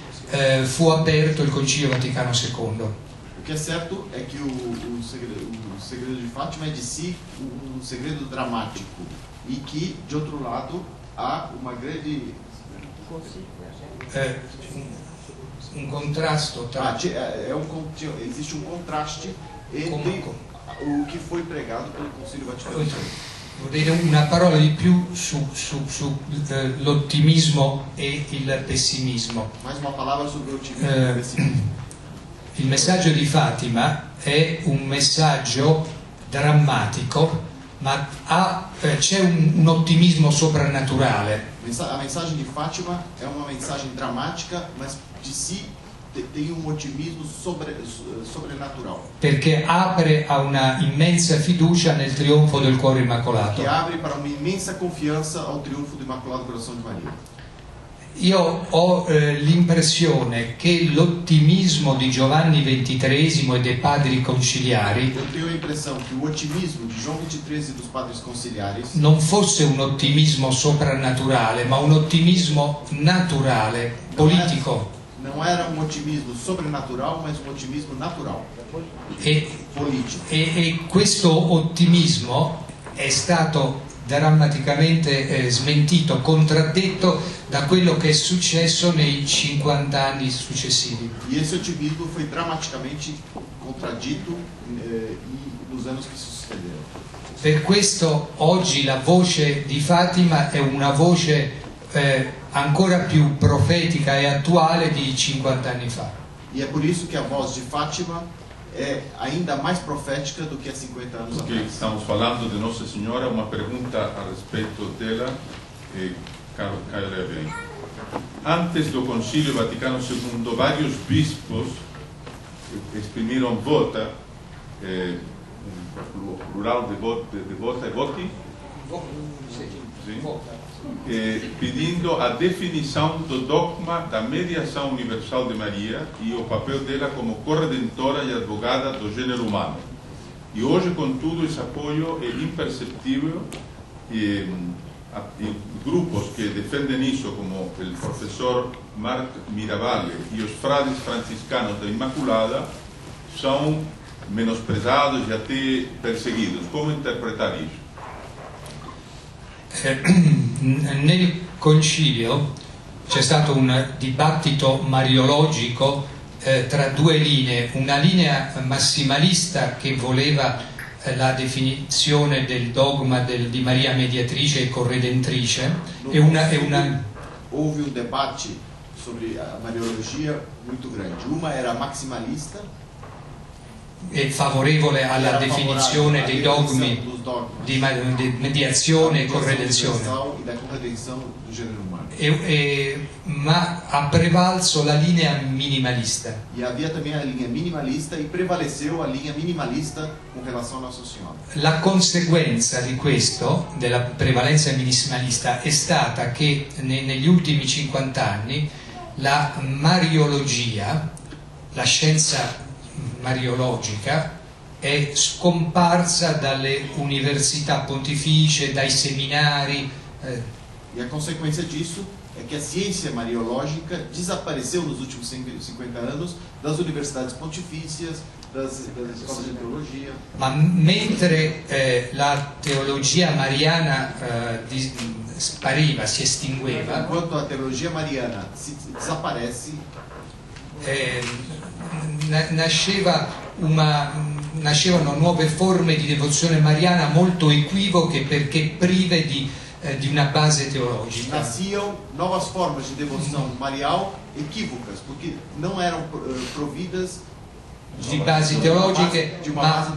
fu aperto il Concilio Vaticano II. O que é certo é que o segredo de Fátima é de si um segredo dramático e que, de outro lado, há uma grande... un contrasto tra... existe um contraste entre o que foi pregado pelo Concílio Vaticano II. Vuol dire una parola di più sull'ottimismo e il pessimismo. Mais uma palavra sobre o otimismo e o pessimismo. Il messaggio di Fatima è un messaggio drammatico, ma c'è un ottimismo soprannaturale. A mensagem de Fátima é uma mensagem dramática, mas de si tem um otimismo sobrenatural. Perché apre a una immensa fiducia nel trionfo del cuore immacolato. Que abre para uma imensa confiança ao triunfo do Imaculado Coração de Maria. io ho l'impressione che l'ottimismo di Giovanni XXIII e dei padri conciliari Eu tenho a impressão que o otimismo de João 23 e dos padres conciliares non fosse un ottimismo soprannaturale, ma un ottimismo naturale, politico. não era um otimismo sobrenatural, mas um otimismo natural, politico. E questo ottimismo è stato drammaticamente smentito, contraddetto da quello che è successo nei 50 anni successivi. E esse otimismo foi dramaticamente contradito nos anos que se sucederam. Per questo oggi la voce di Fatima è una voce ancora più profetica e attuale di 50 anni fa. E é por isso que a voz de Fátima é ainda mais profética do que há 50 anos Porque atrás. estamos falando de Nossa Senhora, uma pergunta a respeito dela, caiu bem. Antes do Concílio Vaticano II, vários bispos exprimiram vota, plural de vota é voti, pedindo a definição do dogma da mediação universal de Maria e o papel dela como corredentora e advogada do gênero humano. E hoje, contudo, esse apoio é imperceptível e grupos que defendem isso, como o professor Marc Miravalle e os frades franciscanos da Imaculada, são menosprezados e até perseguidos. Como interpretar isso? Nel concilio c'è stato un dibattito mariologico tra due linee, una linea massimalista che voleva la definizione del dogma di Maria mediatrice e corredentrice e una... Houve um debate sobre a Mariologia muito grande. Uma era maximalista, è favorevole alla definizione dei dogmi di mediazione e corredenzione, ma ha prevalso la linea minimalista. E havia também a linha minimalista e prevaleceu a linha minimalista com relação a Nossa Senhora. La conseguenza di questo, della prevalenza minimalista, è stata che negli ultimi 50 anni la mariologia, la scienza mariologica, è scomparsa dalle università pontificie, dai seminari. E a consequência disso é que a ciência mariológica desapareceu nos últimos 50 anos das universidades pontifícias, das escolas de teologia. Ma mentre la teologia mariana spariva, si estingueva, enquanto a teologia mariana desaparece, nascevano nuove forme di devozione mariana molto equivoche perché prive di una base teologica. Nasciam novas formas de devoção marial equívocas, porque não eram providas di basi teologiche, ma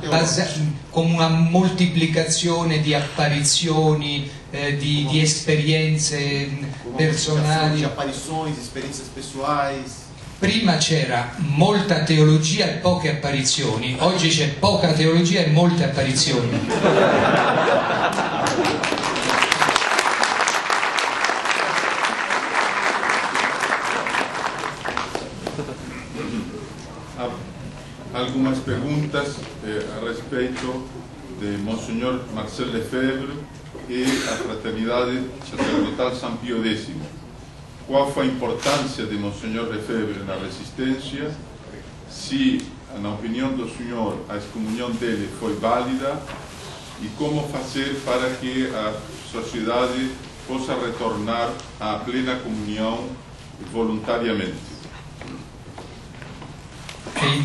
con una moltiplicazione di apparizioni, di esperienze personali. Di apparições, experiências pessoais. Prima c'era molta teologia e poche apparizioni, oggi c'è poca teologia e molte apparizioni. Algumas perguntas a respeito de Monsenhor Marcel Lefebvre e a Fraternidade Sacerdotal São Pio X. Qual foi a importância de Monsenhor Lefebvre na resistência? Se, na opinião do senhor, a excomunhão dele foi válida e como fazer para que a sociedade possa retornar à plena comunhão voluntariamente?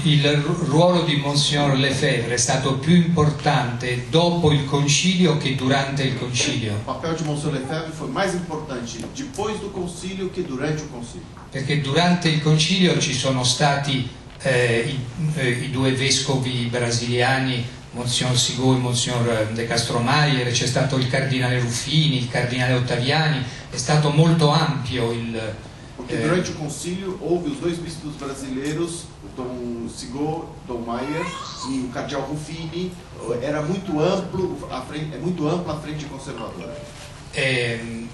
Il ruolo di Monsignor Lefebvre è stato più importante dopo il concilio che durante il concilio. O papel de Monsignor Lefebvre foi mais importante depois do concílio que durante o concílio. Perché durante il concilio ci sono stati i due vescovi brasiliani, Monsignor Sigou e Monsignor De Castromayer, c'è stato il cardinale Ruffini, il cardinale Ottaviani, è stato molto ampio il... Porque durante o concílio houve os dois bispos brasileiros, Dom Sigou, Dom Maier e o cardeal Ruffini. Era muito amplo, muito ampla a frente conservadora. E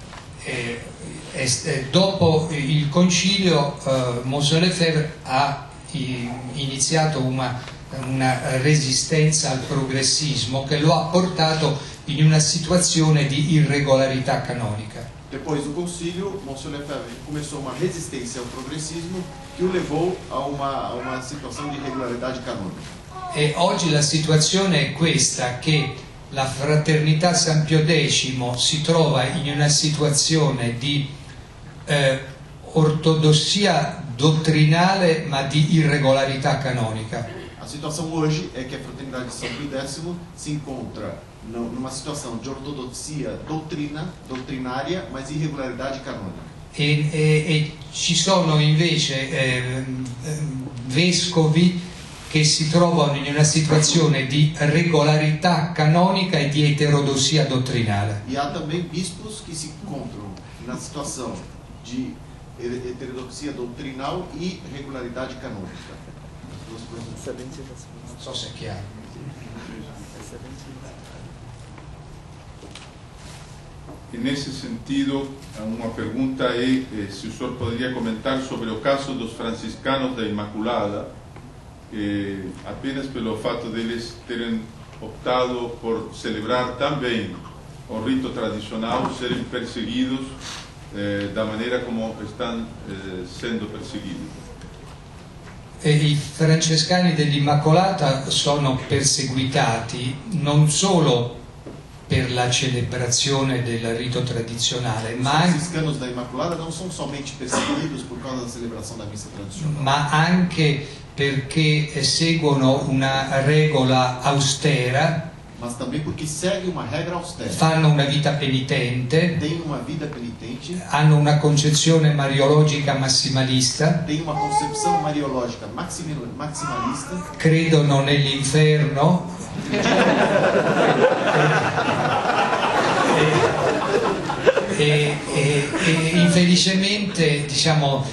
dopo il concilio Monsieur Lefebvre ha iniziato una resistenza al progressismo che lo ha portato in una situazione di irregolarità canonica. Depois do concílio, Monsieur Lefebvre começou uma resistência ao progressismo que o levou a uma situação de irregularidade canônica. E oggi la situazione è questa, che la Fraternità San Pio X si trova in una situazione di ortodossia dottrinale ma di irregolarità canonica. A situação hoje é que a Fraternidade de São Pio X se encontra numa situação de ortodoxia doutrinária, mas irregolaridade canônica. E ci sono invece vescovi che si trovano in una situazione di regolarità canonica e di eterodossia dottrinale. E há também bispos que se encontram na situação de heterodoxia doutrinal e regularidade canônica. Non so se è chiaro. E nesse sentido, uma pergunta é se o senhor poderia comentar sobre o caso dos franciscanos da Imaculada, apenas pelo fato deles terem optado por celebrar também o rito tradicional, serem perseguidos da maneira como estão sendo perseguidos. I francescani dell'Immacolata sono perseguitati non solo per la celebrazione del rito tradizionale, Os franciscanos da Imaculada não são somente perseguidos por causa da celebração da missa tradicional, ma anche perché seguono una regola austera, mas também porque segue uma regra austera, fanno una vita penitente, tem uma vida penitente, hanno una concezione mariologica massimalista, tem uma concepção mariológica maximalista, credono nell'inferno e infelicemente, diciamo,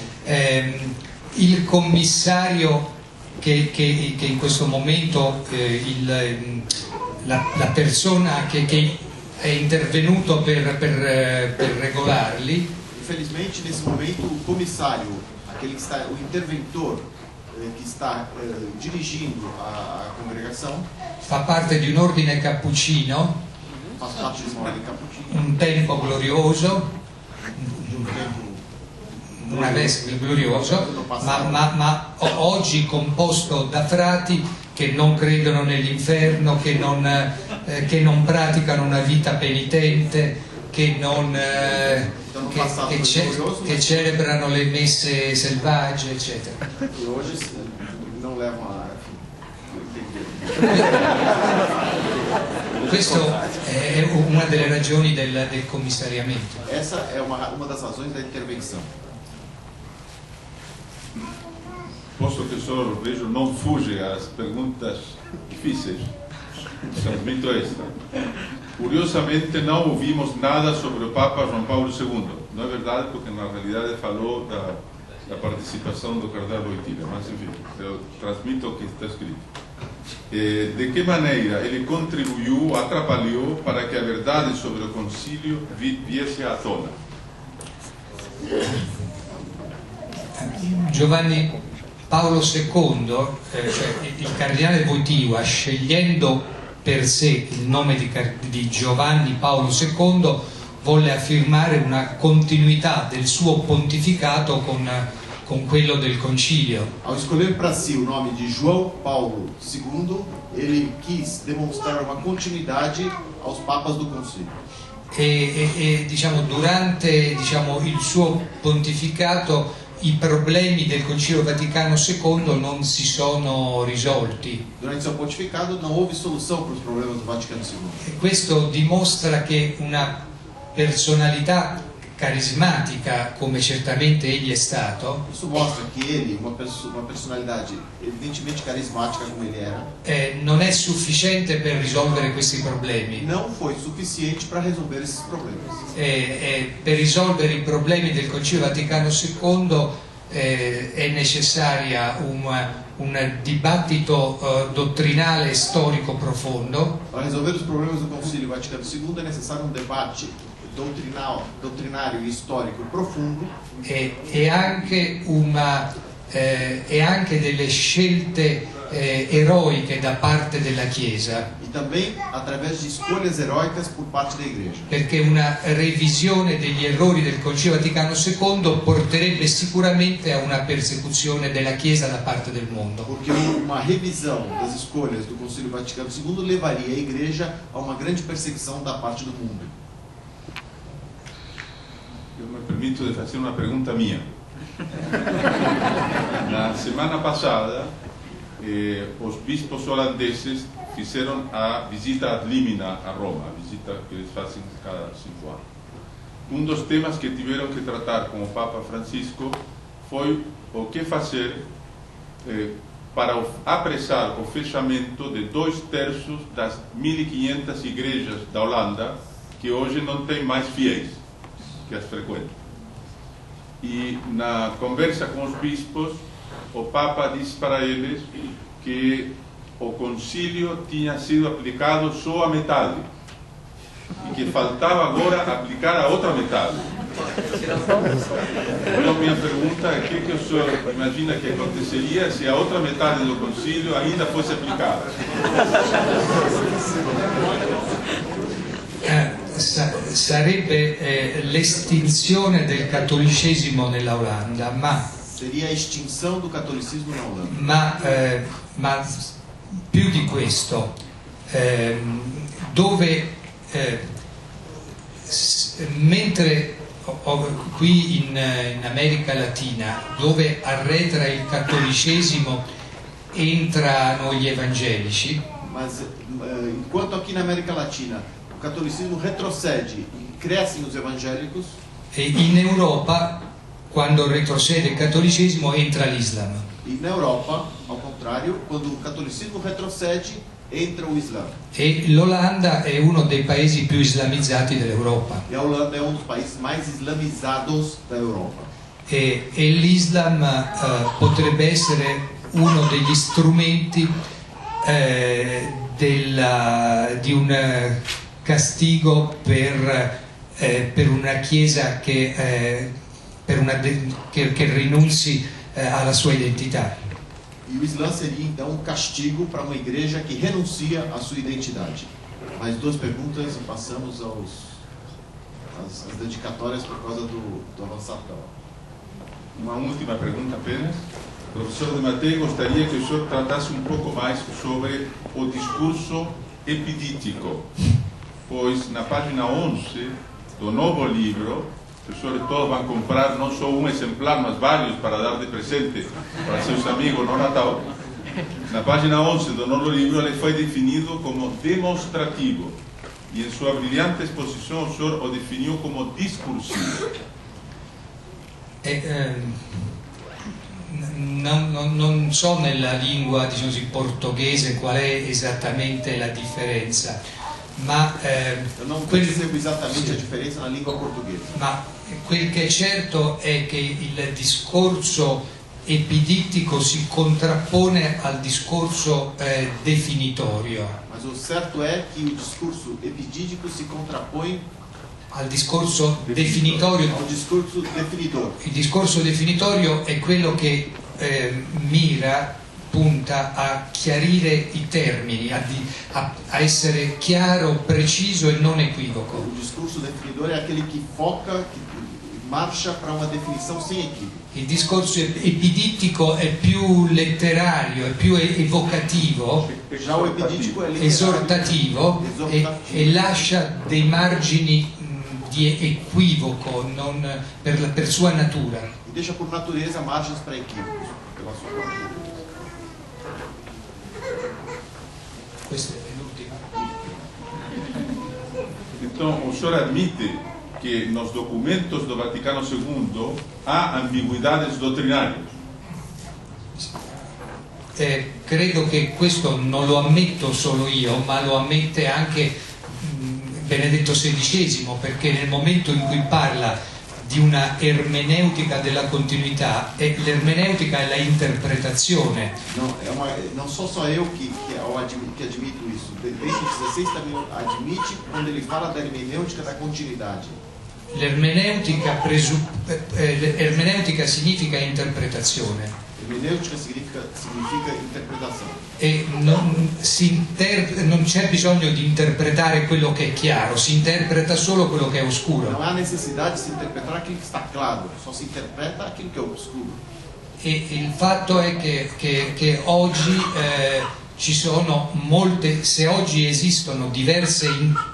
il commissario che in questo momento la persona che è intervenuto per regolarli, infelizmente nesse momento o comissário, aquele que está, o interventor que está dirigindo a congregação, fa parte di un ordine cappuccino, faz parte de uma ordem capuchinha, un tempo glorioso, de um tempo una veste glorioso, ma oggi composto da frati che non credono nell'inferno, che non praticano una vita penitente, che celebrano le messe selvagge, eccetera. e hoje não levam a Questa è una delle ragioni del commissariamento. Essa é uma das razões da intervenção. Posto que o senhor vejo não fuge às perguntas difíceis, transmito esta. Curiosamente não ouvimos nada sobre o Papa João Paulo II. Não é verdade, porque na realidade falou da participação do Cardeal Wojtyła, mas enfim, eu transmito o que está escrito. De que maneira ele contribuiu, atrapalhou para que a verdade sobre o concílio viesse à tona? Giovanni Paolo II, cioè il cardinale Wojtyła, scegliendo per sé il nome di Giovanni Paolo II, volle affermare una continuità del suo pontificato con quello del concilio. Ao escolher para si o nome de João Paulo II, ele quis demonstrar uma continuidade aos papas do concílio. E diciamo, durante il suo pontificato i problemi del Concilio Vaticano II non si sono risolti. Durante seu pontificado não houve solução para os problemas do Vaticano II. E questo dimostra che una personalità carismatica, come certamente egli è stato, Isso mostra que ele, uma personalidade evidentemente carismática como ele era, non è sufficiente per risolvere questi problemi. não foi suficiente para resolver esses problemas. Per risolvere i problemi del Concilio Vaticano II è necessaria un dibattito dottrinale e storico profondo. Para resolver os problemas do Concílio Vaticano II é necessário um debate doutrinário e histórico profundo e anche delle scelte eroiche da parte della Chiesa, e também através de escolhas heróicas por parte da Igreja. perché una revisione degli errori del Concilio Vaticano II porterebbe sicuramente a una persecuzione della Chiesa da parte del mondo. Porque uma revisão das escolhas do Concílio Vaticano II levaria a Igreja a uma grande perseguição da parte do mundo. Eu me permito de fazer uma pergunta minha. Na semana passada, os bispos holandeses fizeram a visita ad limina a Roma, a visita que eles fazem cada 5 anos. Um dos temas que tiveram que tratar com o Papa Francisco foi o que fazer para apressar o fechamento de 2/3 das 1.500 igrejas da Holanda que hoje não têm mais fiéis que as frequentam. E na conversa com os bispos, o Papa disse para eles que o concílio tinha sido aplicado só a metade e que faltava agora aplicar a outra metade. Então minha pergunta é o que o senhor imagina que aconteceria se a outra metade do concílio ainda fosse aplicada? Sarebbe l'estinzione del cattolicesimo nella Olanda, ma Seria a extinção do catolicismo na Holanda. ma più di questo, mentre qui in America Latina, dove arretra il cattolicesimo, entrano gli evangelici. Mas enquanto aqui na América Latina o catolicismo retrocede e crescem os evangélicos, E in Europa, quando retrocede il cattolicesimo, entra l'Islam. e na Europa, ao contrário, quando o catolicismo retrocede, entra o Islã. E l'Olanda è uno dei paesi più islamizzati dell'Europa. E a Holanda é um dos países mais islamizados da Europa. E l'Islam potrebbe essere uno degli strumenti di un castigo per una Chiesa che rinunzi alla sua identità. E o Islã seria então um castigo para uma igreja que renuncia à sua identidade. Mais 2 perguntas e passamos às dedicatórias por causa do avançado da hora. Uma última pergunta apenas. Professor De Mattei, gostaria que o senhor tratasse um pouco mais sobre o discurso epidítico, pois na página 11 do novo livro, os senhores todos vão comprar não só um exemplar, mas vários para dar de presente para seus amigos no Natal. Na página 11 do novo livro ele foi definido como demonstrativo e em sua brilhante exposição o senhor o definiu como discursivo. Non so nella lingua, diciamo così, portoghese qual è esattamente la differenza, ma Eu não percebo exatamente a diferença na língua portuguesa. ma quel che è certo è che il discorso epidittico si contrappone al discorso definitorio. Mas o certo é que o discurso epidídico se contrapõe Al discorso definitorio. ao discurso definidor. Il discorso definitorio è quello che punta a chiarire i termini, a essere chiaro, preciso e non equivoco. O discurso definidor é aquele que foca, que marcha para uma definição sem equívoco. Il discorso epidittico è più letterario, è più evocativo, Já o epidídico é literário, esortativo e lascia dei margini di equivoco per sua natura. e deixa por natureza margens para equívocos, pela sua própria natura. Questa è l'ultima. Então, o senhor admite que nos documentos do Vaticano II há ambiguidades doutrinárias? Credo che questo non lo ammetto solo io, ma lo ammette anche Benedetto XVI, perché nel momento in cui parla di una ermeneutica della continuità, e l'ermeneutica è la interpretazione. Não sou só eu que admito isso. Bento XVI também admite quando ele fala da hermenêutica da continuidade. L'ermeneutica significa interpretazione. Hermenêutica significa interpretação. E non c'è bisogno di interpretare quello che è chiaro, si interpreta solo quello che è oscuro. Não há necessidade de se interpretar aquilo que está claro, só se interpreta aquilo que é obscuro. E il fatto è che oggi ci sono molte, se oggi esistono diverse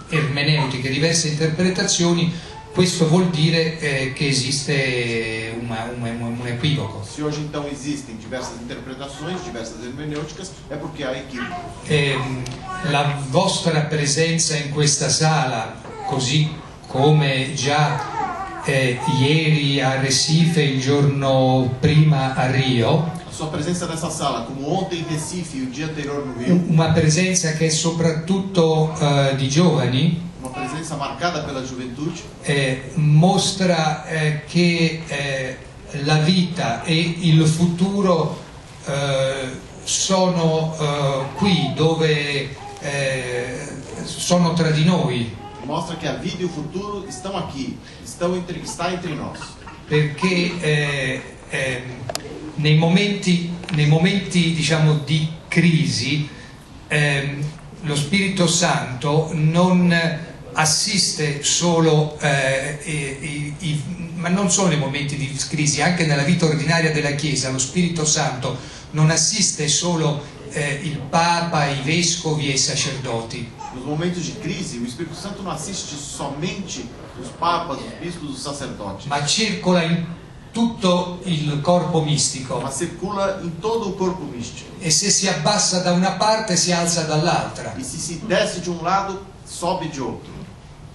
ermeneutiche, diverse interpretazioni, questo vuol dire che esiste un equivoco. Se hoje então existem diversas interpretações, diversas hermenêuticas, é porque há equívoco. La vostra presenza in questa sala, così come già ieri a Recife, il giorno prima a Rio, A sua presença nessa sala, como ontem em Recife e o dia anterior no Rio, una presenza che è soprattutto di giovani, uma presença marcada pela juventude, mostra che la vita e il futuro sono qui, dove sono tra di noi, mostra que a vida e o futuro estão aqui, está entre nós. perché nei momenti diciamo di crisi lo Spirito Santo non assiste solo, ma non solo nei momenti di crisi, anche nella vita ordinaria della Chiesa lo Spirito Santo non assiste solo il Papa, i vescovi e i sacerdoti. Nos momentos de crise, o Espírito Santo não assiste somente os papas, os bispos, os sacerdotes, Ma circola in tutto il corpo mistico, mas circula em todo o corpo místico. e se si abbassa da una parte si alza dall'altra. E se desce de um lado, sobe de outro.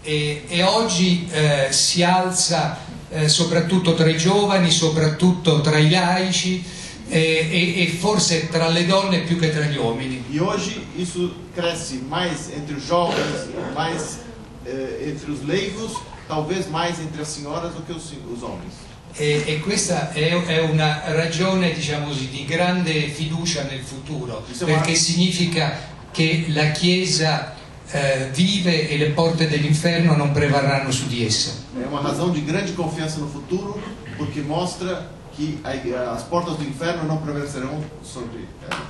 E oggi si alza soprattutto tra i giovani, soprattutto tra i laici e forse tra le donne più che tra gli uomini. E hoje isso cresce mais entre os jovens, mais entre os leigos, talvez mais entre as senhoras do que os homens. E questa è una ragione, diciamo così, di grande fiducia nel futuro, perché significa che la Chiesa vive e le porte dell'inferno non prevarranno su di essa. É uma razão de grande confiança no futuro, porque mostra que as portas do inferno não prevalecerão sobre ela.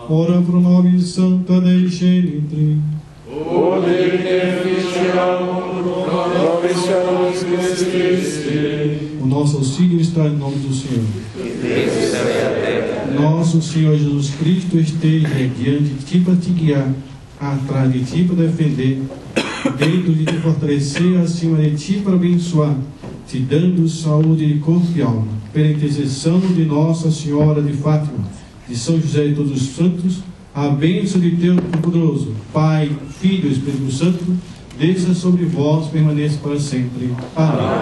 Ora pro nobis Sancta Dei Celestri. O nosso auxílio está em nome do Senhor. nosso Senhor Jesus Cristo esteja diante de ti para te guiar, atrás de ti para defender, dentro de te fortalecer, acima de ti para abençoar, te dando saúde de corpo e alma, pela intercessão de Nossa Senhora de Fátima, de São José e todos os santos, a bênção de Deus Todo-Poderoso, Pai, Filho e Espírito Santo, desça sobre vós, permaneça para sempre. Amém.